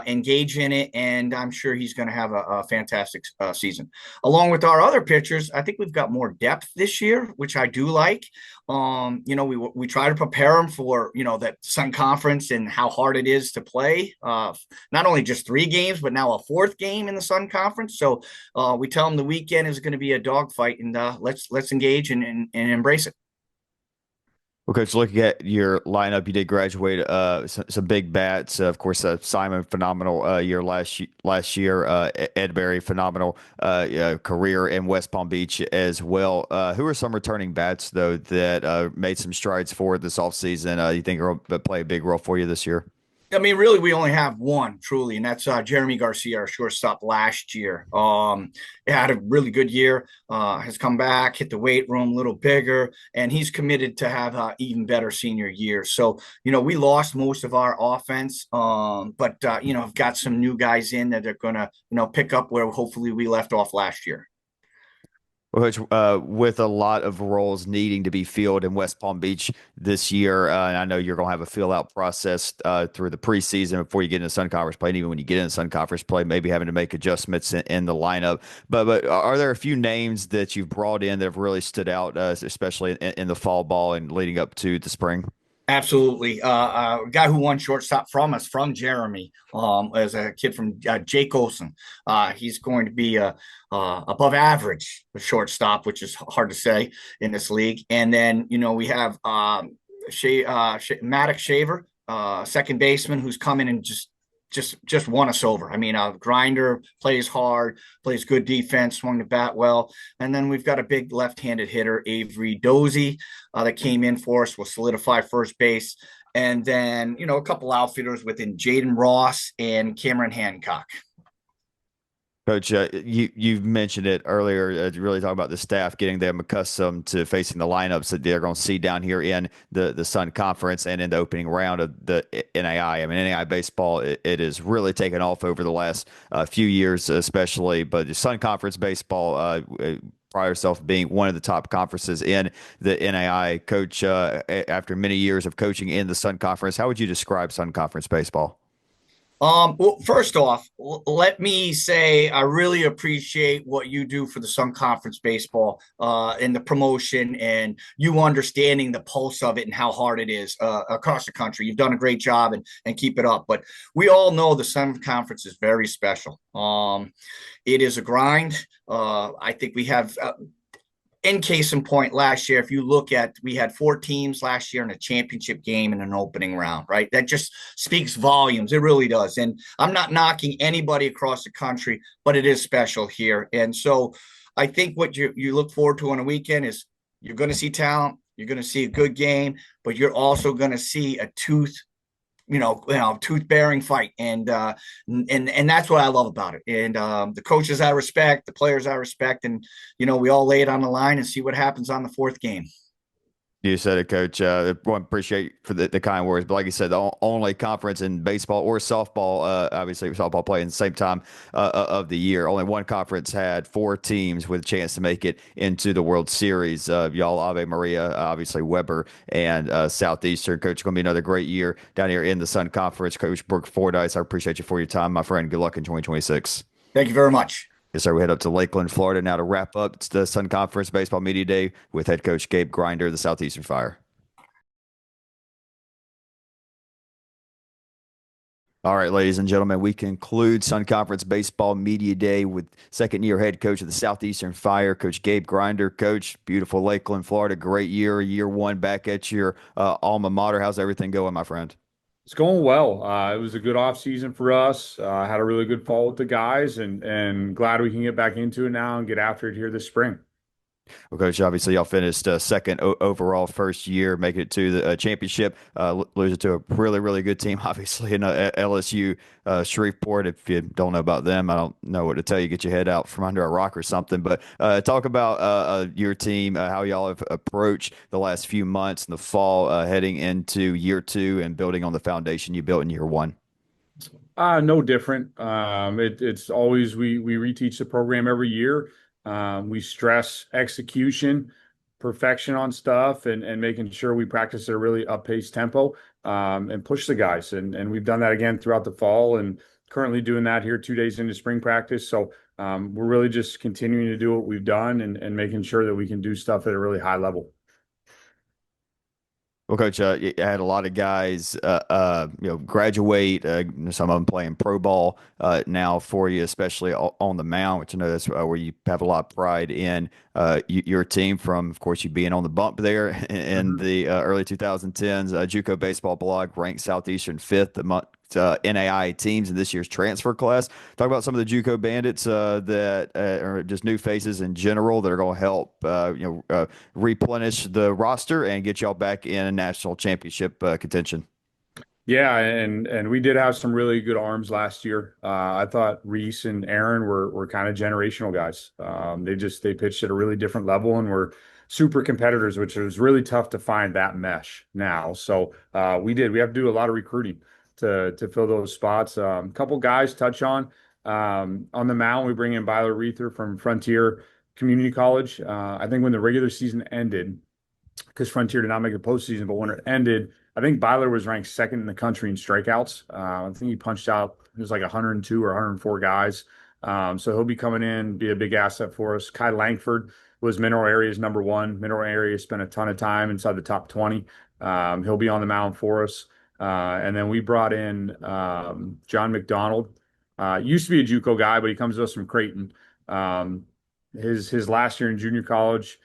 engage in it, and I'm sure he's going to have a fantastic season. Along with our other pitchers, I think we've got more depth this year, which I do like. We try to prepare them for, that Sun Conference and how hard it is to play, not only just 3 games, but now a 4th game in the Sun Conference. So we tell them the weekend is going to be a dogfight, and let's engage and embrace it. Well, Coach, looking at your lineup, you did graduate some big bats. Of course, Simon, phenomenal year last year. Ed Berry, phenomenal career in West Palm Beach as well. Who are some returning bats, though, that made some strides forward this offseason? You think will play a big role for you this year? I mean, really, we only have one truly, and that's Jeremy Garcia, our shortstop last year. Had a really good year. Has come back, hit the weight room a little bigger, and he's committed to have even better senior year. So, we lost most of our offense, but I've got some new guys in that are gonna, pick up where hopefully we left off last year. Which, with a lot of roles needing to be filled in West Palm Beach this year, and I know you're going to have a fill out process through the preseason before you get into Sun Conference play, and even when you get into Sun Conference play, maybe having to make adjustments in the lineup. But are there a few names that you've brought in that have really stood out, especially in the fall ball and leading up to the spring? Absolutely. A guy who won shortstop from us, from Jeremy, as a kid from Jake Olson. He's going to be above average shortstop, which is hard to say in this league. And then, we have Maddox Shaver, second baseman, who's come in and just won us over. I mean, grinder, plays hard, plays good defense, swung the bat well. And then we've got a big left-handed hitter, Avery Dozy, that came in for us, will solidify first base. And then, a couple outfielders within Jaden Ross and Cameron Hancock. Coach, you've mentioned it earlier. Really talking about the staff getting them accustomed to facing the lineups that they're going to see down here in the Sun Conference and in the opening round of the NAI. I mean, NAI baseball it has really taken off over the last few years, especially. But the Sun Conference baseball. Prior self being one of the top conferences in the NAI. Coach, after many years of coaching in the Sun Conference, how would you describe Sun Conference baseball? Well, first off, let me say I really appreciate what you do for the Sun Conference baseball and the promotion and you understanding the pulse of it and how hard it is across the country. You've done a great job and keep it up. But we all know the Sun Conference is very special. It is a grind. I think we have in case in point last year, if you look at, we had 4 teams last year in a championship game in an opening round, right? That just speaks volumes. It really does. And I'm not knocking anybody across the country, but it is special here. And so I think what you look forward to on a weekend is you're going to see talent, you're going to see a good game, but you're also going to see a tooth-bearing fight, and that's what I love about it. And the coaches I respect, the players I respect, and we all lay it on the line and see what happens on the 4th game. You said it, Coach. Appreciate you for the kind words. But like you said, the only conference in baseball or softball, obviously softball play in the same time of the year. Only one conference had 4 teams with a chance to make it into the World Series. Y'all, Ave Maria, obviously Weber and Southeastern. Coach, going to be another great year down here in the Sun Conference. Coach Brooke Fordyce, I appreciate you for your time, my friend. Good luck in 2026. Thank you very much. Yes, sir. We head up to Lakeland, Florida now to wrap up. It's the Sun Conference Baseball Media Day with head coach Gabe Grinder of the Southeastern Fire. All right, ladies and gentlemen, we conclude Sun Conference Baseball Media Day with second-year head coach of the Southeastern Fire, Coach Gabe Grinder. Coach, beautiful Lakeland, Florida, great year one back at your alma mater. How's everything going, my friend? It's going well. It was a good off season for us. Had a really good fall with the guys, and glad we can get back into it now and get after it here this spring. Well, Coach, obviously y'all finished second overall first year, making it to the championship, losing to a really, really good team, obviously, in LSU Shreveport. If you don't know about them, I don't know what to tell you. Get your head out from under a rock or something. But talk about your team, how y'all have approached the last few months in the fall, heading into year 2 and building on the foundation you built in year 1. No different. It's always we reteach the program every year. We stress execution, perfection on stuff, and making sure we practice at a really up-paced tempo and push the guys. And we've done that again throughout the fall and currently doing that here 2 days into spring practice. So we're really just continuing to do what we've done and making sure that we can do stuff at a really high level. Well, Coach, you had a lot of guys, graduate. Some of them playing pro ball now for you, especially on the mound, which I know that's where you have a lot of pride in. your team from, of course, you being on the bump there in Mhm. the early 2010s. JUCO baseball blog ranked Southeastern fifth among NAIA teams in this year's transfer class. Talk about some of the JUCO bandits that are just new faces in general that are going to help replenish the roster and get y'all back in national championship contention. Yeah, and we did have some really good arms last year. I thought Reese and Aaron were kind of generational guys. They pitched at a really different level and were super competitors, which was really tough to find that mesh now. So we have to do a lot of recruiting to fill those spots. Couple guys touch on the mound. We bring in Byler Reether from Frontier Community College. I think when the regular season ended, because Frontier did not make the postseason, but when it ended, I think Byler was ranked second in the country in strikeouts. I think he punched out, it was like 102 or 104 guys. So he'll be coming in, be a big asset for us. Kai Langford was Mineral Area's number one. Mineral Area spent a ton of time inside the top 20. He'll be on the mound for us. And then we brought in John McDonald. Used to be a JUCO guy, but he comes to us from Creighton. His last year in junior college,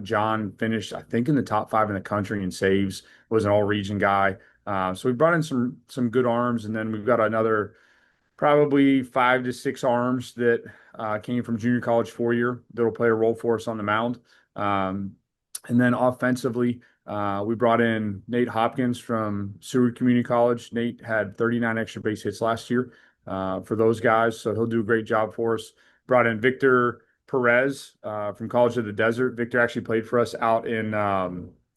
John finished, I think, in the top 5 in the country in saves, was an all-region guy. So we brought in some good arms, and then we've got another probably 5 to 6 arms that came from junior college 4-year that'll play a role for us on the mound. And then offensively, we brought in Nate Hopkins from Seward Community College. Nate had 39 extra base hits last year for those guys, so he'll do a great job for us. Brought in Victor Perez from College of the Desert. Victor actually played for us out in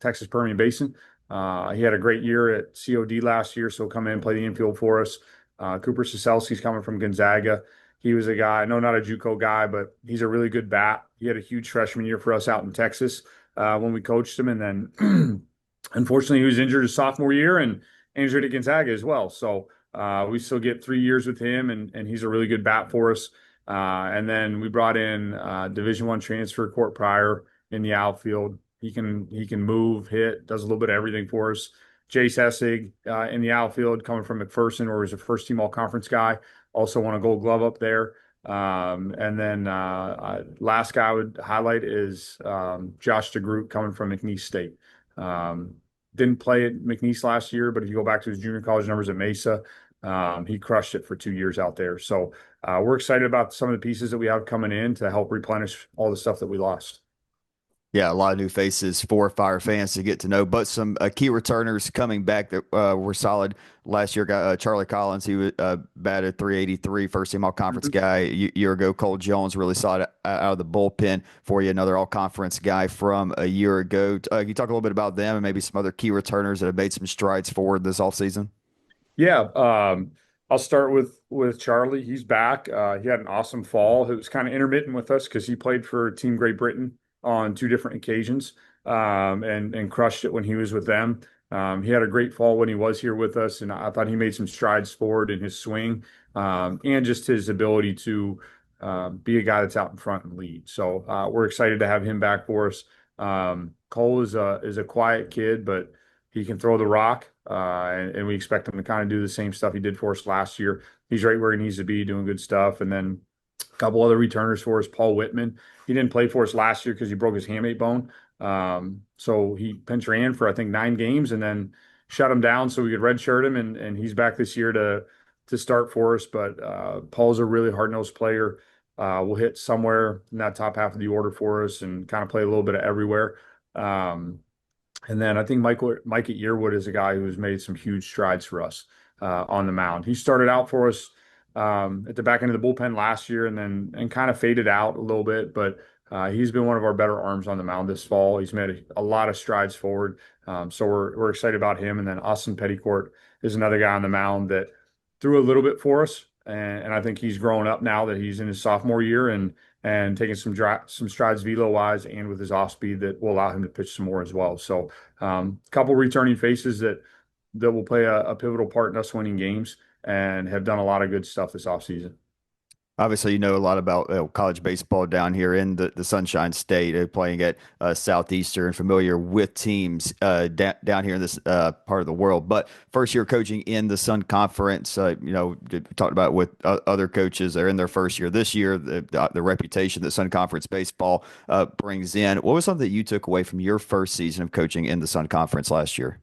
Texas Permian Basin. He had a great year at COD last year, so he'll come in and play the infield for us. Cooper Saselski's coming from Gonzaga. He was a guy, no, not a JUCO guy, but he's a really good bat. He had a huge freshman year for us out in Texas when we coached him. And then unfortunately, he was injured his sophomore year and injured at Gonzaga as well. So we still get 3 years with him, and he's a really good bat for us. And then we brought in Division I transfer Court Pryor in the outfield. He can move, hit, does a little bit of everything for us. Jace Essig in the outfield, coming from McPherson, where he's a first-team all-conference guy. Also won a Gold Glove up there. And then last guy I would highlight is Josh DeGroot coming from McNeese State. Didn't play at McNeese last year, but if you go back to his junior college numbers at Mesa, he crushed it for 2 years out there. So we're excited about some of the pieces that we have coming in to help replenish all the stuff that we lost. Yeah, a lot of new faces for Fire fans to get to know, but some key returners coming back that were solid last year. Got Charlie Collins, he was batted 383, first team all conference guy. Year ago, Cole Jones really saw it out of the bullpen for you, another all conference guy from a year ago. Can you talk a little bit about them and maybe some other key returners that have made some strides forward this offseason? Yeah, I'll start with Charlie. He's back. He had an awesome fall. It was kind of intermittent with us because he played for Team Great Britain on 2 different occasions, and crushed it when he was with them. He had a great fall when he was here with us, and I thought he made some strides forward in his swing, and just his ability to be a guy that's out in front and lead. So we're excited to have him back for us. Cole is a quiet kid, but he can throw the rock, and we expect him to kind of do the same stuff he did for us last year. He's right where he needs to be, doing good stuff. And then a couple other returners for us, Paul Whitman. He didn't play for us last year because he broke his hamate bone. So he pinch ran for, I think, 9 games and then shut him down so we could redshirt him. And he's back this year to start for us. But Paul's a really hard-nosed player. Will hit somewhere in that top half of the order for us and kind of play a little bit of everywhere. And then I think Mike at Yearwood is a guy who's made some huge strides for us on the mound. He started out for us at the back end of the bullpen last year and kind of faded out a little bit, but he's been one of our better arms on the mound this fall. He's made a lot of strides forward. So we're excited about him. And then Austin Petticourt is another guy on the mound that threw a little bit for us. And I think he's grown up now that he's in his sophomore year and taking some strides velo wise and with his off speed that will allow him to pitch some more as well. So a couple returning faces that will play a pivotal part in us winning games and have done a lot of good stuff this offseason. Obviously, you know a lot about college baseball down here in the Sunshine State, playing at Southeastern, familiar with teams down here in this part of the world. But first year coaching in the Sun Conference, talked about with other coaches. They're in their first year this year, the reputation that Sun Conference baseball brings in. What was something that you took away from your first season of coaching in the Sun Conference last year?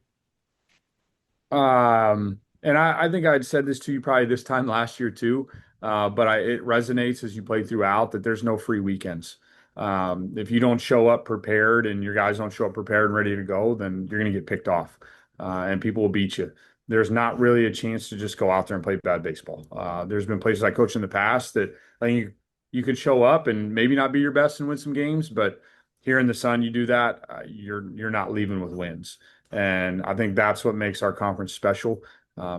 And I think I'd said this to you probably this time last year too, but it resonates as you play throughout that there's no free weekends. If you don't show up prepared and your guys don't show up prepared and ready to go, then you're going to get picked off, and people will beat you. There's not really a chance to just go out there and play bad baseball. There's been places I coached in the past that I think you could show up and maybe not be your best and win some games, but here in the Sun, you do that, you're not leaving with wins. And I think that's what makes our conference special,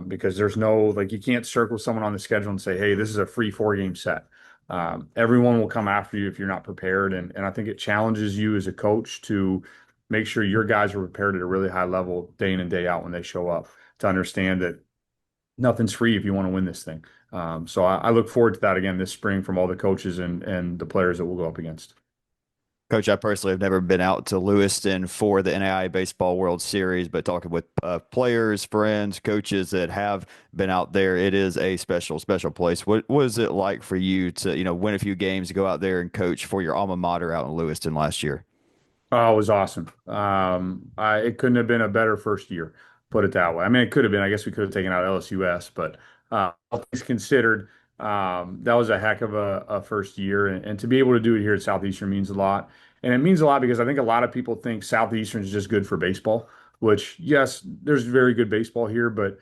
because there's no, like, you can't circle someone on the schedule and say, hey, this is a free 4 game set. Everyone will come after you if you're not prepared. And I think it challenges you as a coach to make sure your guys are prepared at a really high level day in and day out when they show up, to understand that nothing's free if you want to win this thing. So I look forward to that again this spring from all the coaches and the players that we'll go up against. Coach, I personally have never been out to Lewiston for the NAIA Baseball World Series, but talking with players, friends, coaches that have been out there, it is a special, special place. What was it like for you to, win a few games, go out there and coach for your alma mater out in Lewiston last year? Oh, it was awesome. It couldn't have been a better first year, put it that way. I mean, it could have been. I guess we could have taken out LSUS, but all things considered, that was a heck of a first year. And to be able to do it here at Southeastern means a lot. And it means a lot because I think a lot of people think Southeastern is just good for baseball, which, yes, there's very good baseball here, but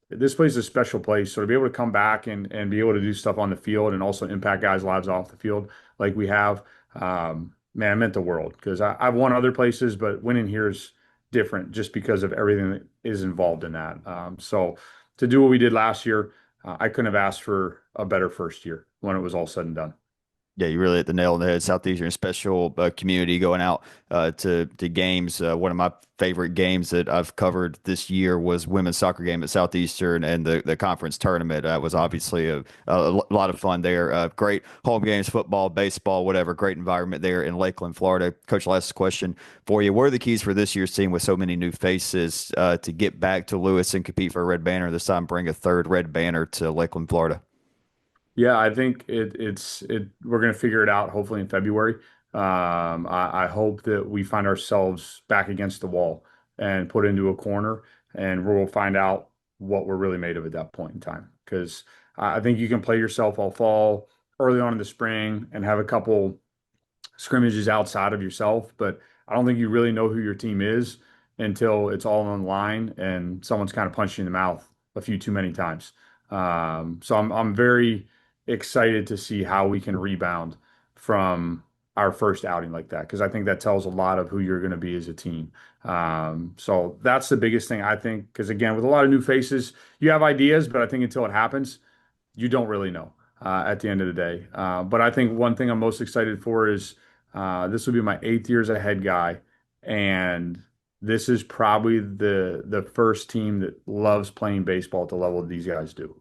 this place is a special place. So to be able to come back and be able to do stuff on the field and also impact guys' lives off the field like we have, man, it meant the world, because I've won other places, but winning here is different just because of everything that is involved in that. So to do what we did last year, I couldn't have asked for a better first year when it was all said and done. Yeah, you really hit the nail on the head. Southeastern special community going out to games. One of my favorite games that I've covered this year was women's soccer game at Southeastern and the conference tournament. Was obviously a lot of fun there. Great home games, football, baseball, whatever. Great environment there in Lakeland, Florida. Coach, last question for you. What are the keys for this year's team with so many new faces to get back to Lewis and compete for a red banner this time? Bring a third red banner to Lakeland, Florida. Yeah, I think we're going to figure it out hopefully in February. I hope that we find ourselves back against the wall and put into a corner, and we'll find out what we're really made of at that point in time. Because I think you can play yourself all fall, early on in the spring, and have a couple scrimmages outside of yourself, but I don't think you really know who your team is until it's all on the line and someone's kind of punched you in the mouth a few too many times. So I'm very excited to see how we can rebound from our first outing like that, because I think that tells a lot of who you're going to be as a team. So that's the biggest thing, I think, because again, with a lot of new faces, you have ideas, but I think until it happens, you don't really know at the end of the day. But I think one thing I'm most excited for is this will be my 8th year as a head guy, and this is probably the first team that loves playing baseball at the level that these guys do.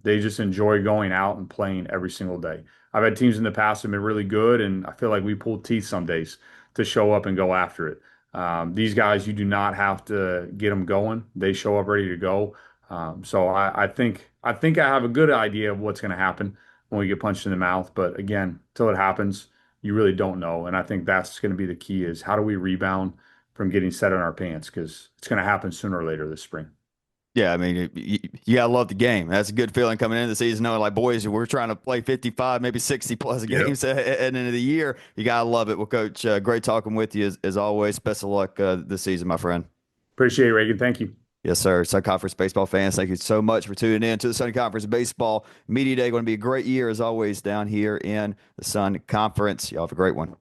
They just enjoy going out and playing every single day. I've had teams in the past that have been really good, and I feel like we pull teeth some days to show up and go after it. These guys, you do not have to get them going. They show up ready to go. So I think I have a good idea of what's going to happen when we get punched in the mouth. But again, till it happens, you really don't know. And I think that's going to be the key, is how do we rebound from getting set on our pants? Because it's going to happen sooner or later this spring. Yeah, I mean, you gotta love the game. That's a good feeling coming into the season, knowing like, boys, we're trying to play 55, maybe 60 plus games at the end of the year. You gotta love it. Well, Coach, great talking with you as always. Best of luck this season, my friend. Appreciate it, Reagan. Thank you. Yes, sir. Sun Conference baseball fans, thank you so much for tuning in to the Sun Conference Baseball Media Day. Going to be a great year as always down here in the Sun Conference. Y'all have a great one.